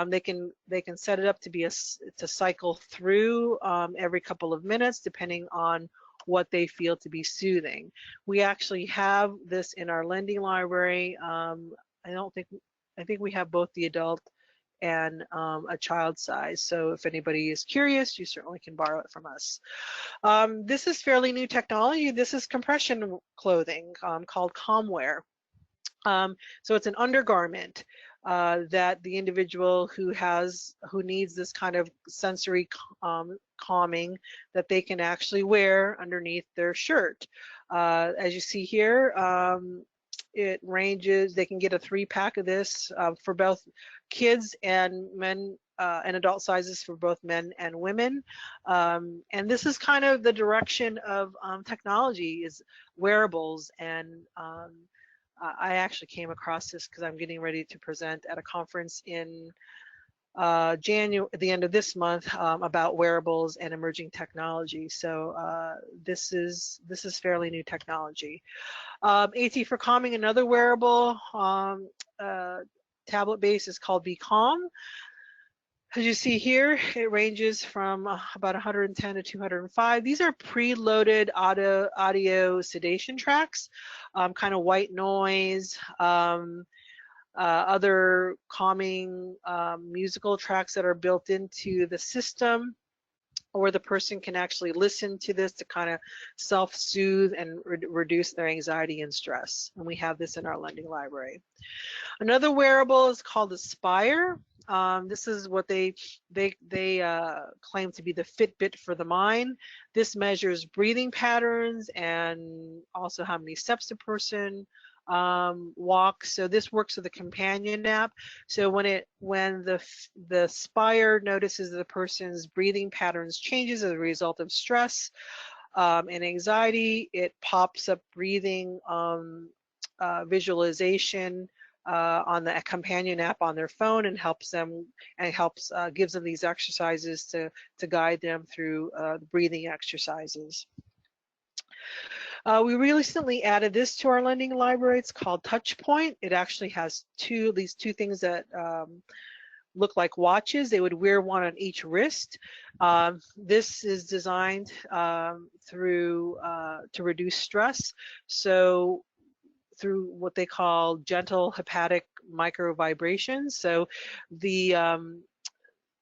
They can set it up to cycle through every couple of minutes, depending on what they feel to be soothing. We actually have this in our lending library. I think we have both the adult and a child size. So if anybody is curious, you certainly can borrow it from us. This is fairly new technology. This is compression clothing called Calmwear. So it's an undergarment that the individual who needs this kind of sensory calming that they can actually wear underneath their shirt. As you see here, it ranges, they can get a 3-pack of this for both kids and men and adult sizes for both men and women. And this is kind of the direction of technology, is wearables. And I actually came across this because I'm getting ready to present at a conference in January, at the end of this month, about wearables and emerging technology. So this is fairly new technology. AT for calming, another wearable tablet base is called Be Calm. As you see here, it ranges from about 110 to 205. These are preloaded audio sedation tracks, kind of white noise, other calming musical tracks that are built into the system, or the person can actually listen to this to kind of self-soothe and reduce their anxiety and stress. And we have this in our lending library. Another wearable is called the Spire. This is what they claim to be the Fitbit for the mind. This measures breathing patterns and also how many steps a person walks. So this works with a companion app. So when the Spire notices the person's breathing patterns changes as a result of stress and anxiety, it pops up breathing visualization on the companion app on their phone and helps gives them these exercises to guide them through breathing exercises. We recently added this to our lending library. It's called Touchpoint. It actually has these two things that look like watches. They would wear one on each wrist. This is designed to reduce stress. So through what they call gentle hepatic micro vibrations. So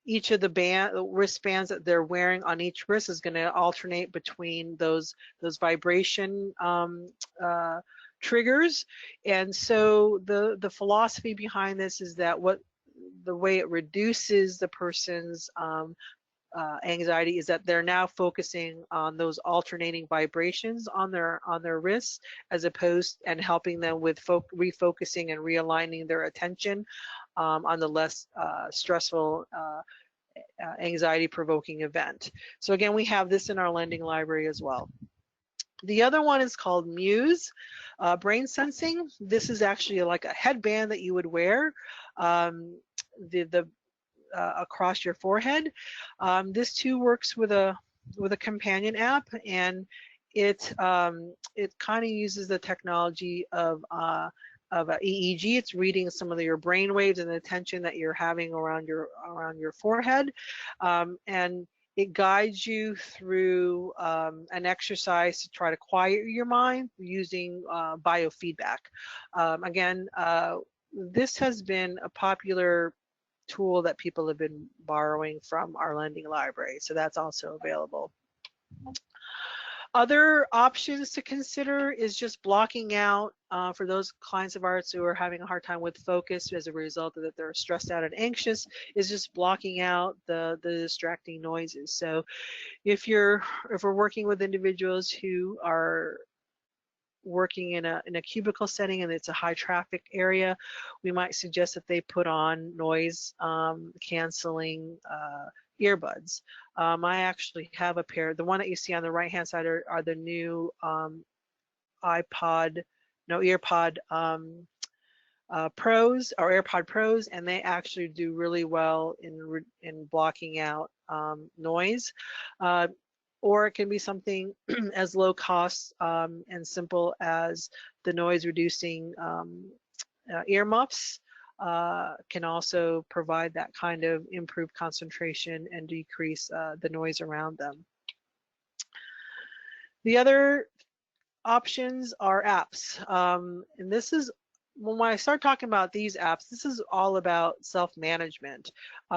each of the wristbands that they're wearing on each wrist is going to alternate between those vibration triggers. And so the philosophy behind this is that the way it reduces the person's anxiety is that they're now focusing on those alternating vibrations on their wrists, as opposed and helping them with refocusing and realigning their attention on the less stressful anxiety provoking event. So again, we have this in our lending library as well. The other one is called Muse, brain sensing. This is actually like a headband that you would wear across your forehead. This too works with a companion app, and it kind of uses the technology of a EEG. It's reading some of your brain waves and the tension that you're having around your forehead, and it guides you through an exercise to try to quiet your mind using biofeedback. Again, this has been a popular tool that people have been borrowing from our lending library, so that's also available. Other options to consider is just blocking out for those clients of ours who are having a hard time with focus as a result of that they're stressed out and anxious, is just blocking out the distracting noises. So if we're working with individuals who are working in a cubicle setting and it's a high traffic area, we might suggest that they put on noise canceling earbuds. I actually have a pair. The one that you see on the right hand side are the new EarPod Pros or AirPod Pros, and they actually do really well in blocking out noise. Or it can be something as low cost and simple as the noise reducing earmuffs can also provide that kind of improved concentration and decrease the noise around them. The other options are apps, and this is when I start talking about these apps, this is all about self-management.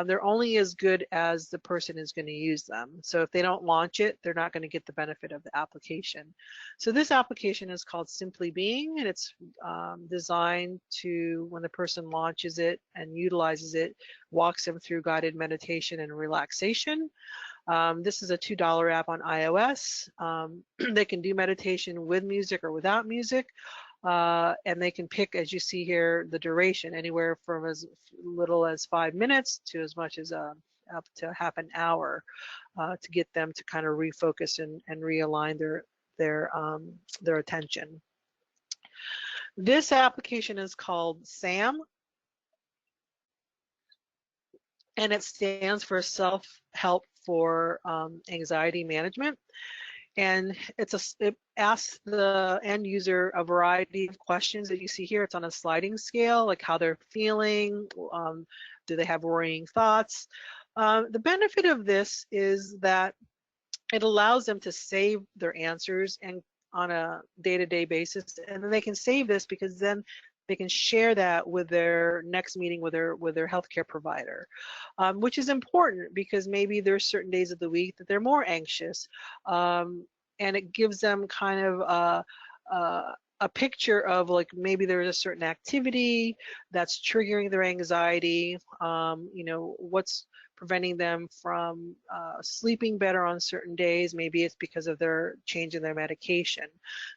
They're only as good as the person is going to use them. So if they don't launch it, they're not going to get the benefit of the application. So this application is called Simply Being, and it's designed to, when the person launches it and utilizes it, walks them through guided meditation and relaxation. This is a $2 app on iOS. They can do meditation with music or without music. And they can pick, as you see here, the duration, anywhere from as little as 5 minutes to as much as up to half an hour to get them to kind of refocus and realign their attention. This application is called SAM, and it stands for Self-Help for Anxiety Management. And it asks the end user a variety of questions that you see here. It's on a sliding scale, like how they're feeling, do they have worrying thoughts. The benefit of this is that it allows them to save their answers and on a day-to-day basis, and then they can save this because then they can share that with their next meeting with their healthcare provider, which is important because maybe there's certain days of the week that they're more anxious, and it gives them kind of a picture of like maybe there's a certain activity that's triggering their anxiety, you know, what's preventing them from sleeping better on certain days. Maybe it's because of their change in their medication.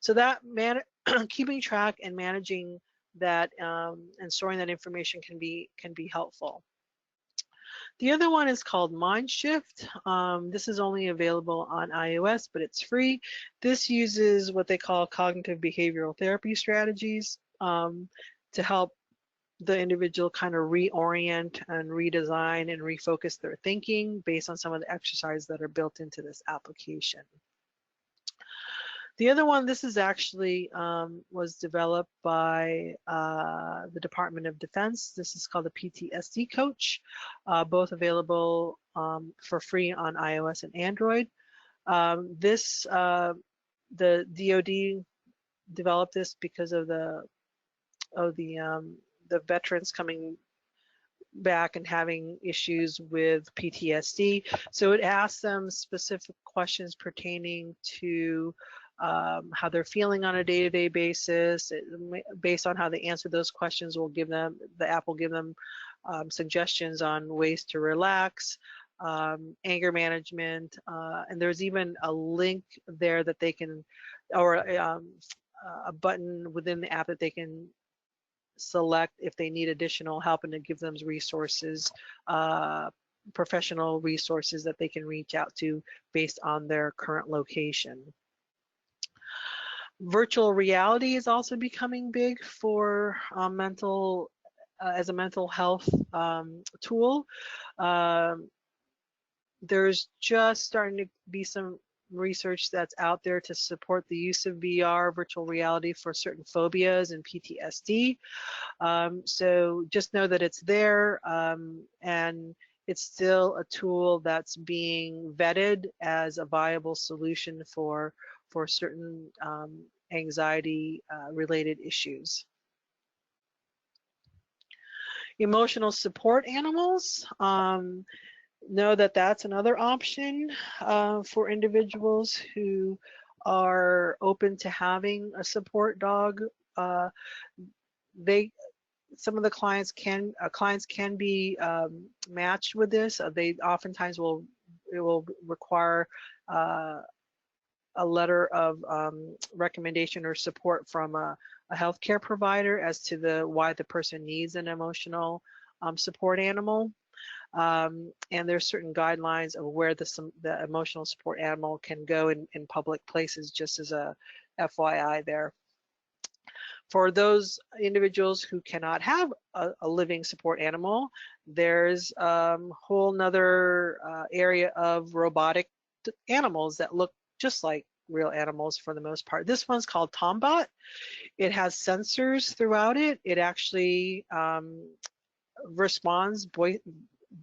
So that keeping track and managing that and storing that information can be helpful. The other one is called Mindshift. This is only available on iOS, but it's free. This uses what they call cognitive behavioral therapy strategies to help the individual kind of reorient and redesign and refocus their thinking based on some of the exercises that are built into this application. The other one, this is actually was developed by the Department of Defense. This is called the Ptsd Coach, both available for free on iOS and Android. The DoD developed this because of the veterans coming back and having issues with PTSD. So it asks them specific questions pertaining to how they're feeling on a day-to-day basis. Based on how they answer those questions, the app will give them suggestions on ways to relax, anger management, and there's even a link there that they can, or a button within the app that they can select if they need additional help, and to give them resources, professional resources that they can reach out to based on their current location. Virtual reality is also becoming big for as a mental health tool. There's just starting to be some research that's out there to support the use of VR, virtual reality, for certain phobias and PTSD. So just know that it's there, and it's still a tool that's being vetted as a viable solution for certain anxiety related issues. Emotional support animals. Know that that's another option for individuals who are open to having a support dog. Some of the clients can be matched with this. They oftentimes will require a letter of recommendation or support from a healthcare provider as to why the person needs an emotional support animal. And there's certain guidelines of where the emotional support animal can go in public places, just as a FYI there. For those individuals who cannot have a living support animal, there's a whole nother area of robotic animals that look just like real animals for the most part. This one's called Tombot. It has sensors throughout it. It actually responds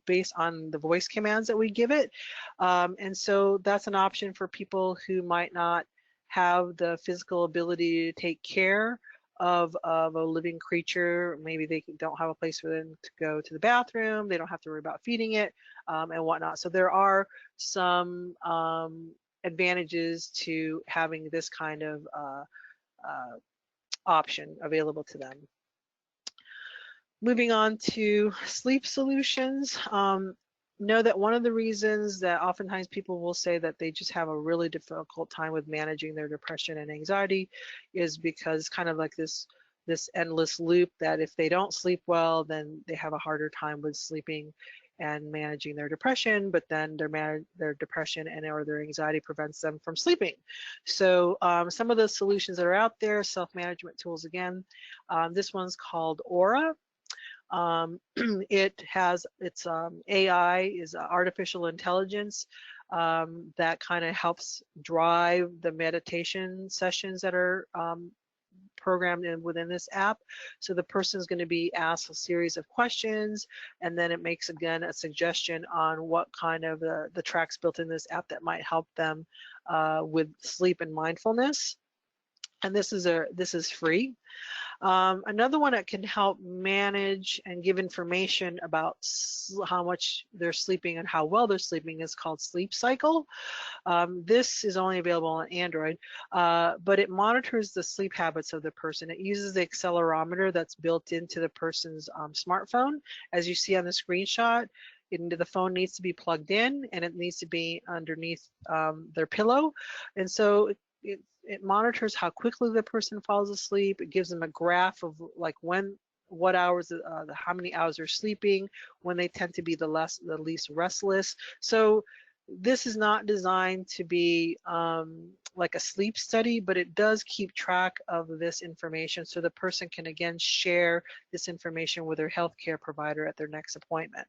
based on the voice commands that we give it. And so that's an option for people who might not have the physical ability to take care of a living creature. Maybe they don't have a place for them to go to the bathroom. They don't have to worry about feeding it and whatnot. So there are some advantages to having this kind of option available to them. Moving on to sleep solutions. Know that one of the reasons that oftentimes people will say that they just have a really difficult time with managing their depression and anxiety is because kind of like this endless loop, that if they don't sleep well, then they have a harder time with sleeping and managing their depression, but then their depression or their anxiety prevents them from sleeping. So some of the solutions that are out there, self-management tools again, this one's called Aura. It's AI is artificial intelligence that kind of helps drive the meditation sessions that are programmed within this app. So the person is going to be asked a series of questions, and then it makes again a suggestion on what kind of the tracks built in this app that might help them with sleep and mindfulness. And this is free. Another one that can help manage and give information about how much they're sleeping and how well they're sleeping is called Sleep Cycle. This is only available on Android, but it monitors the sleep habits of the person. It uses the accelerometer that's built into the person's smartphone. As you see on the screenshot, the phone needs to be plugged in and it needs to be underneath their pillow. And so it monitors how quickly the person falls asleep. It gives them a graph of like what hours, how many hours they're sleeping, when they tend to be the least restless. So this is not designed to be like a sleep study, but it does keep track of this information so the person can again share this information with their healthcare provider at their next appointment.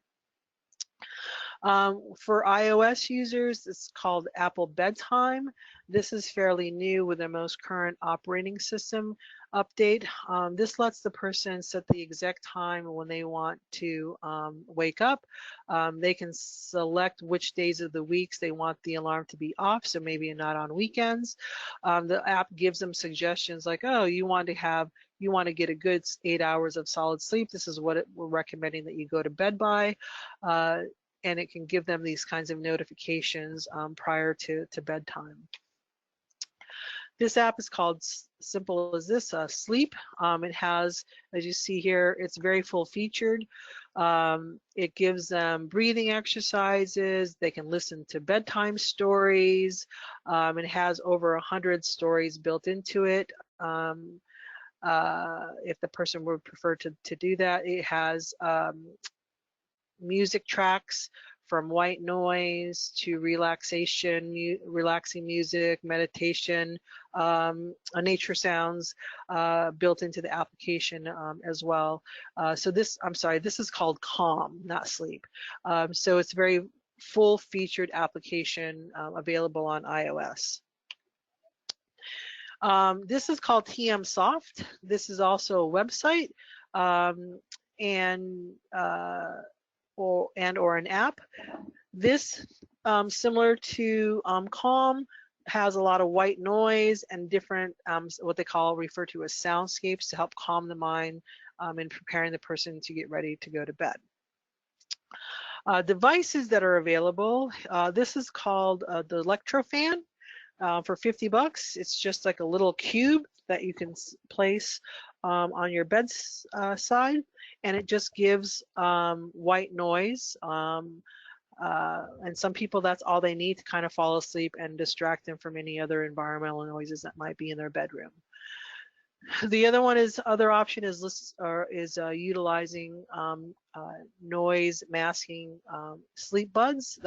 For iOS users, it's called Apple Bedtime. This is fairly new with the most current operating system update. This lets the person set the exact time when they want to wake up. They can select which days of the weeks they want the alarm to be off, so maybe not on weekends. The app gives them suggestions like, oh, you want to get a good 8 hours of solid sleep. This is what we're recommending that you go to bed by. And it can give them these kinds of notifications prior to bedtime. This app is called simple as this, Sleep. It has, as you see here, it's very full featured. It gives them breathing exercises. They can listen to bedtime stories. It has over 100 stories built into it. If the person would prefer to do that, it has music tracks from white noise to relaxation, relaxing music, meditation, nature sounds built into the application as well. So this is called Calm, not Sleep. So it's a very full-featured application available on iOS. This is called TM Soft. This is also a website or an app. This, similar to Calm, has a lot of white noise and different what they refer to as soundscapes to help calm the mind in preparing the person to get ready to go to bed. Devices that are available. This is called the Electro Fan. For 50 bucks, it's just like a little cube that you can place on your bedside, and it just gives white noise. And some people, that's all they need to kind of fall asleep and distract them from any other environmental noises that might be in their bedroom. The other option is utilizing noise masking sleep buds.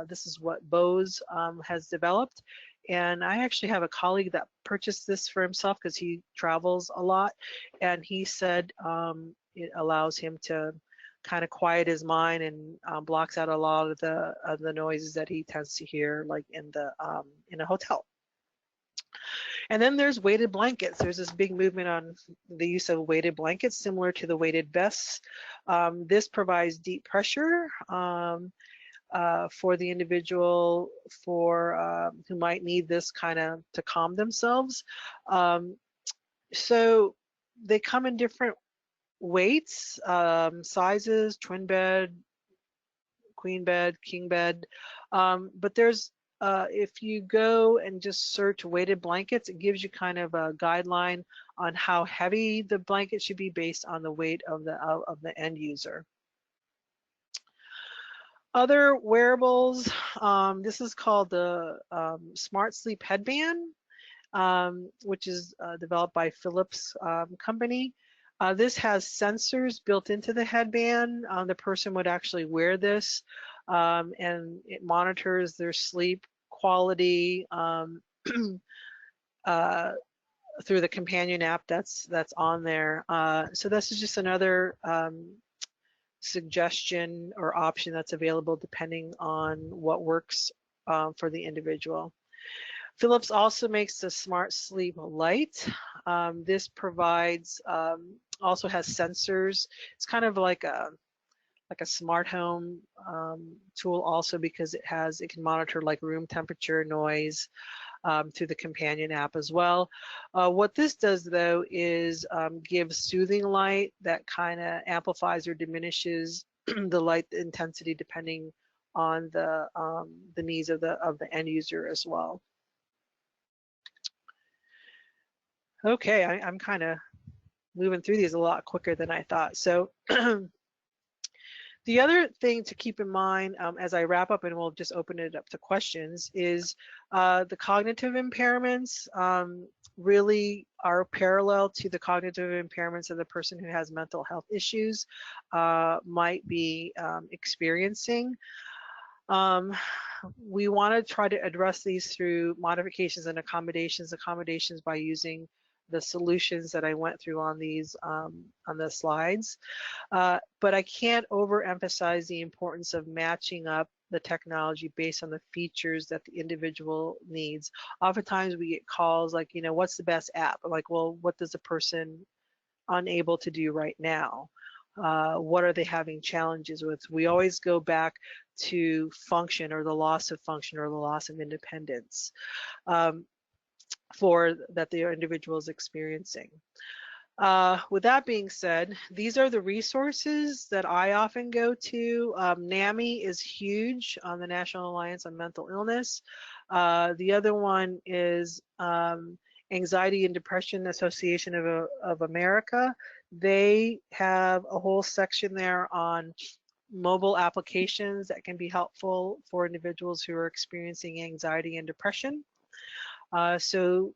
This is what Bose has developed. And I actually have a colleague that purchased this for himself because he travels a lot, and he said it allows him to kind of quiet his mind and blocks out a lot of the noises that he tends to hear, like in a hotel. And then there's weighted blankets. There's this big movement on the use of weighted blankets, similar to the weighted vests. This provides deep pressure for the individual who might need this kind of to calm themselves. So they come in different weights, sizes, twin bed, queen bed, king bed, but there's if you go and just search weighted blankets, it gives you kind of a guideline on how heavy the blanket should be based on the weight of the end user. Other wearables, this is called the Smart Sleep Headband, which is developed by Philips company. This has sensors built into the headband. The person would actually wear this, and it monitors their sleep quality through the companion app that's on there. So this is just another suggestion or option that's available depending on what works for the individual. Philips also makes the Smart Sleep Light. This provides, also has sensors. It's kind of like a smart home tool also, because it can monitor like room temperature, noise, through the companion app as well. What this does though is give soothing light that kind of amplifies or diminishes the light intensity depending on the needs of the end user as well. Okay, I'm kind of moving through these a lot quicker than I thought. So the other thing to keep in mind as I wrap up, and we'll just open it up to questions, is the cognitive impairments really are parallel to the cognitive impairments of the person who has mental health issues might be experiencing. We want to try to address these through modifications and accommodations by using the solutions that I went through on these on the slides. But I can't overemphasize the importance of matching up the technology based on the features that the individual needs. Oftentimes we get calls like, you know, what's the best app? Like, well, what does a person unable to do right now? What are they having challenges with? We always go back to function or the loss of function or the loss of independence for that the individual is experiencing. With that being said, these are the resources that I often go to. NAMI is huge on the National Alliance on Mental Illness. The other one is Anxiety and Depression Association of America. They have a whole section there on mobile applications that can be helpful for individuals who are experiencing anxiety and depression. So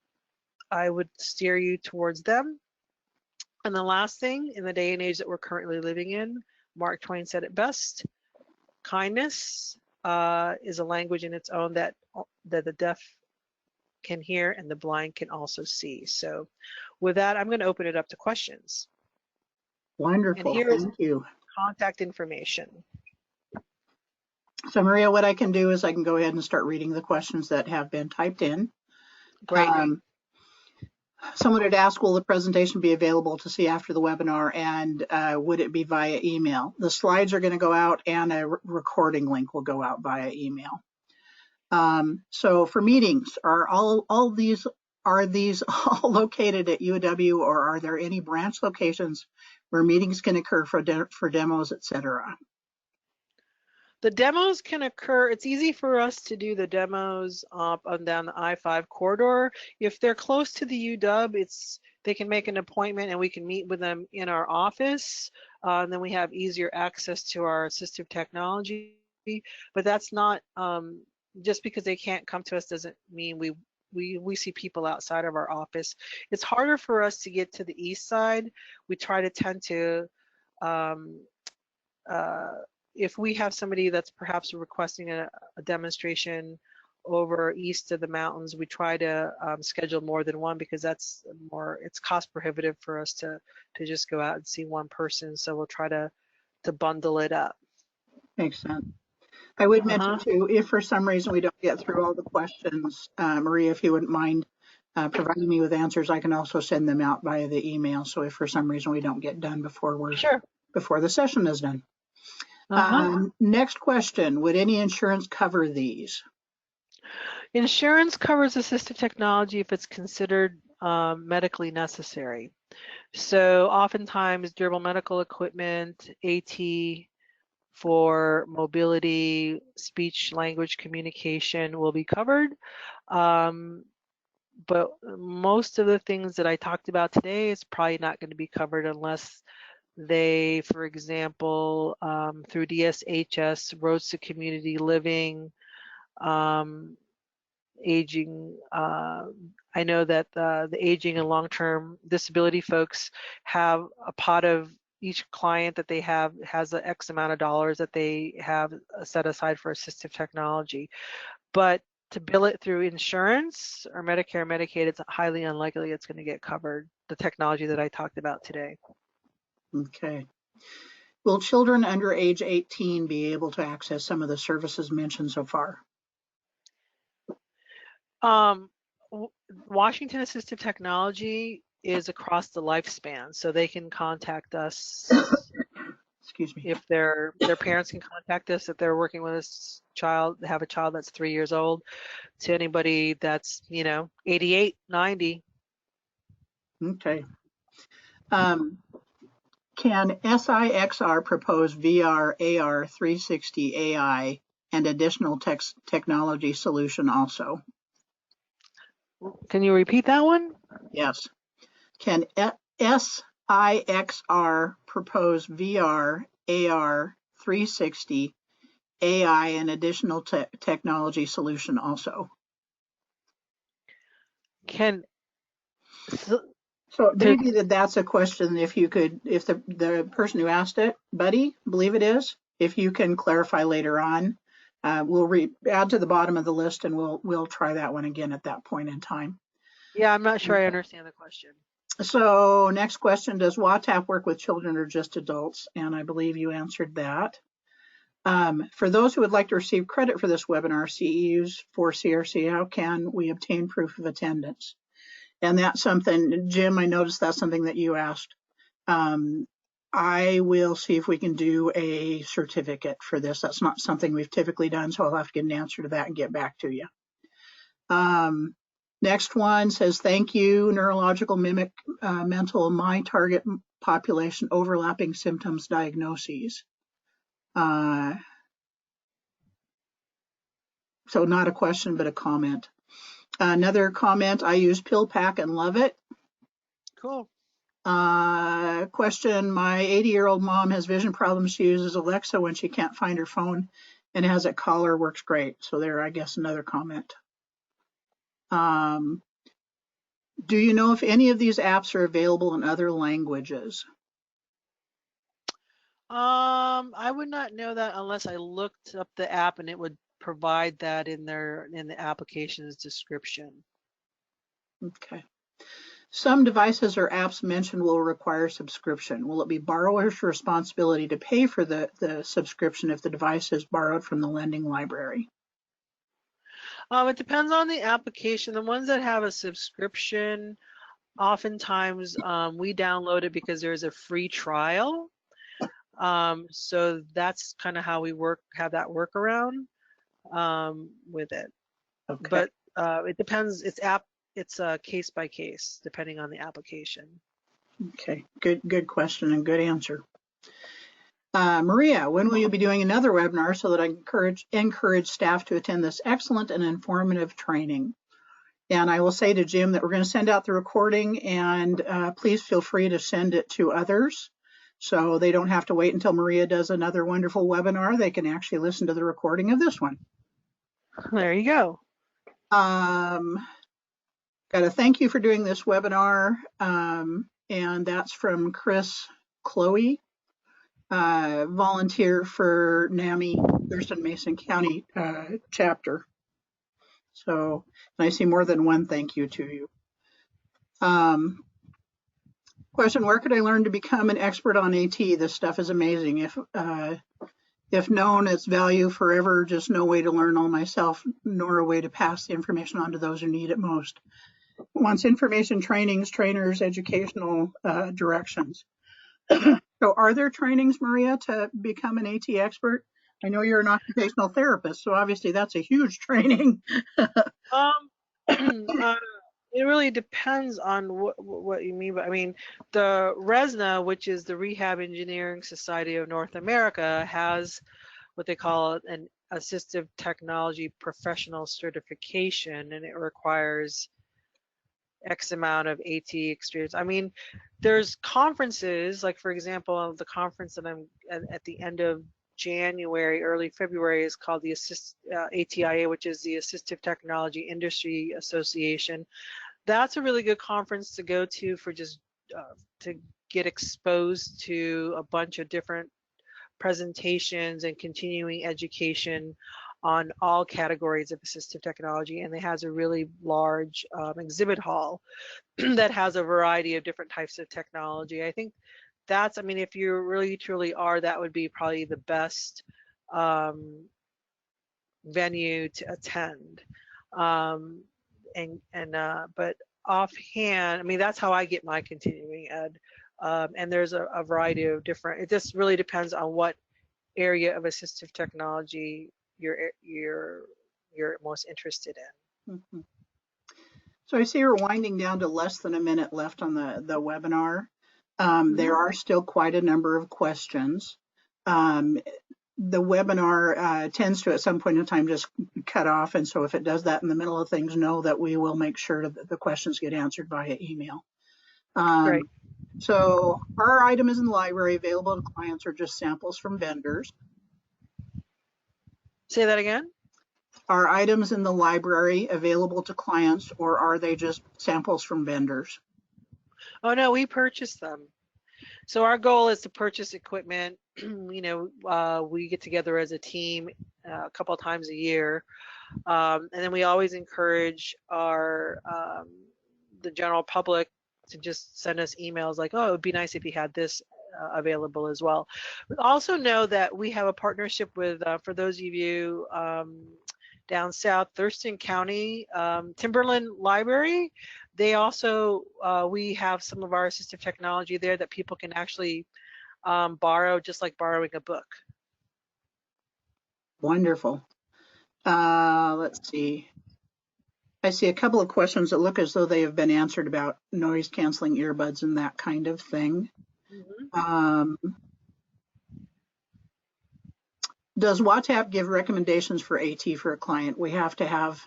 I would steer you towards them. And the last thing, in the day and age that we're currently living in, Mark Twain said it best, kindness is a language in its own that the deaf can hear and the blind can also see. So with that, I'm going to open it up to questions. Wonderful, thank you. Contact information. So Maria, what I can do is I can go ahead and start reading the questions that have been typed in. Great. Someone had asked, will the presentation be available to see after the webinar, and would it be via email? The slides are going to go out and a recording link will go out via email. So for meetings, are these all located at UW, or are there any branch locations where meetings can occur for demos, etc.? The demos can occur. It's easy for us to do the demos up and down the I-5 corridor. If they're close to the UW, they can make an appointment and we can meet with them in our office. And then we have easier access to our assistive technology. But that's not just because they can't come to us doesn't mean we see people outside of our office. It's harder for us to get to the east side. We try to tend to if we have somebody that's perhaps requesting a demonstration over east of the mountains, we try to schedule more than one because it's cost prohibitive for us to just go out and see one person. So we'll try to bundle it up. Makes sense. I would mention too, if for some reason we don't get through all the questions, Maria, if you wouldn't mind providing me with answers, I can also send them out via the email. So if for some reason we don't get done before the session is done. Next question, would any insurance cover these? Insurance covers assistive technology if it's considered medically necessary. So oftentimes durable medical equipment, AT for mobility, speech language communication will be covered. But most of the things that I talked about today is probably not going to be covered unless they, for example, through DSHS, Roads to Community Living, aging. I know that the aging and long-term disability folks have a pot of each client that they have has an X amount of dollars that they have set aside for assistive technology. But to bill it through insurance or Medicare, Medicaid, it's highly unlikely it's going to get covered, the technology that I talked about today. Okay. Will children under age 18 be able to access some of the services mentioned so far? Washington Assistive Technology is across the lifespan, so they can contact us excuse me. if their parents can contact us if they're working with a child, have a child that's 3 years old, to anybody that's, 88, 90. Okay. Can SIXR propose VR, AR, 360 AI, and additional technology solution also? Can you repeat that one? Yes. Can SIXR propose VR, AR, 360 AI, and additional technology solution also? Can So maybe that's a question. If you could, if the person who asked it, Buddy, I believe it is, if you can clarify later on, we'll add to the bottom of the list, and we'll try that one again at that point in time. Yeah, I'm not sure I understand the question. So next question, does Wattap work with children or just adults? And I believe you answered that. For those who would like to receive credit for this webinar, CEUs for CRC, how can we obtain proof of attendance? And that's something, Jim, I noticed that's something that you asked. I will see if we can do a certificate for this. That's not something we've typically done, so I'll have to get an answer to that and get back to you. Next one says, thank you, neurological mimic mental, my target population overlapping symptoms diagnoses. So not a question, but a comment. Another comment, I use Pillpack and love it. Cool. Question, my 80-year-old mom has vision problems. She uses Alexa when she can't find her phone and has it call her, works great. So there, I guess, another comment. Do you know if any of these apps are available in other languages? I would not know that unless I looked up the app and it would provide that in the application's description. Okay. Some devices or apps mentioned will require subscription. Will it be borrower's responsibility to pay for the subscription if the device is borrowed from the lending library? It depends on the application. The ones that have a subscription, oftentimes we download it because there's a free trial. So that's kind of how we have that workaround with it. Okay. But it depends. It's case by case, depending on the application. Okay, good question and good answer. Maria, when will you be doing another webinar so that I encourage staff to attend this excellent and informative training? And I will say to Jim that we're going to send out the recording, and please feel free to send it to others so they don't have to wait until Maria does another wonderful webinar. They can actually listen to the recording of this one. There you go. Got to thank you for doing this webinar, and that's from Chris Chloe, volunteer for NAMI, Thurston Mason County chapter. So, and I see more than one thank you to you. Question, where could I learn to become an expert on AT? This stuff is amazing. If known its value forever, just no way to learn all myself, nor a way to pass the information on to those who need it most. Wants information, trainings, trainers, educational directions. So are there trainings, Maria, to become an AT expert? I know you're an occupational therapist, so obviously that's a huge training. It really depends on what you mean. But I mean, the RESNA, which is the Rehab Engineering Society of North America, has what they call an Assistive Technology Professional Certification, and it requires X amount of AT experience. I mean, there's conferences, like for example, the conference that I'm at the end of January, early February, is called the ATIA, which is the Assistive Technology Industry Association. That's a really good conference to go to for just to get exposed to a bunch of different presentations and continuing education on all categories of assistive technology, and it has a really large exhibit hall that has a variety of different types of technology. I think that's, I mean, if you really truly are, that would be probably the best venue to attend. But offhand, I mean, that's how I get my continuing ed. And there's a variety of different, it just really depends on what area of assistive technology you're most interested in. Mm-hmm. So I see we're winding down to less than a minute left on the webinar. There are still quite a number of questions. The webinar tends to at some point in time just cut off, and so if it does that in the middle of things, know that we will make sure that the questions get answered via email. Great. So our item is in the library, available to clients, or just samples from vendors. Say that again? Are items in the library available to clients, or are they just samples from vendors? Oh no, we purchase them. So our goal is to purchase equipment. You know, we get together as a team a couple of times a year, and then we always encourage our the general public to just send us emails like, oh, it would be nice if you had this available as well. We also know that we have a partnership with, for those of you down south, Thurston County Timberland Library. They also, we have some of our assistive technology there that people can actually borrow, just like borrowing a book. Wonderful. Let's see. I see a couple of questions that look as though they have been answered about noise canceling earbuds and that kind of thing. Does Wattap give recommendations for AT for a client? We have to have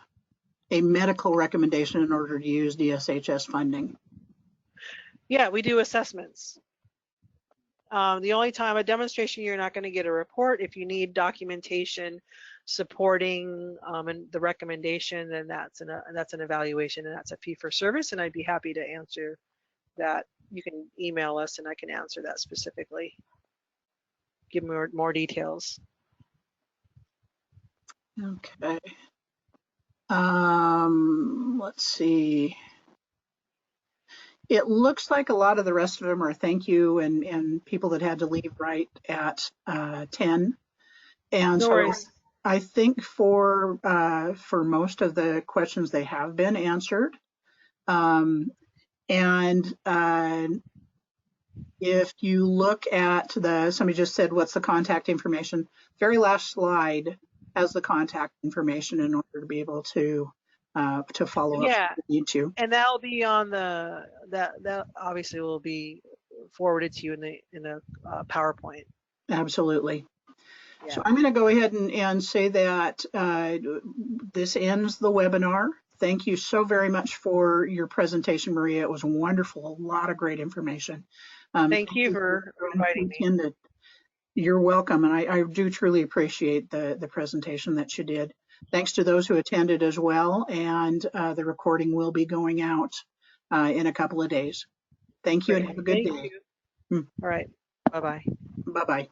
a medical recommendation in order to use DSHS funding. Yeah, we do assessments. The only time a demonstration, you're not going to get a report. If you need documentation supporting and the recommendation, then that's an evaluation, and that's a fee for service. And I'd be happy to answer that. You can email us, and I can answer that specifically. Give more details. Okay. Let's see. It looks like a lot of the rest of them are thank you and people that had to leave right at 10. And No so worries. I think for most of the questions, they have been answered. If you look at somebody just said, what's the contact information? Very last slide has the contact information in order to be able to follow up if you need to. And that'll be on that obviously will be forwarded to you in the PowerPoint. Absolutely. Yeah. So I'm going to go ahead and say that this ends the webinar. Thank you so very much for your presentation, Maria. It was wonderful. A lot of great information. Thank you for inviting me. You're welcome, and I do truly appreciate the presentation that you did. Thanks to those who attended as well, and the recording will be going out in a couple of days. Thank you, and have a good day. All right. Bye-bye. Bye-bye.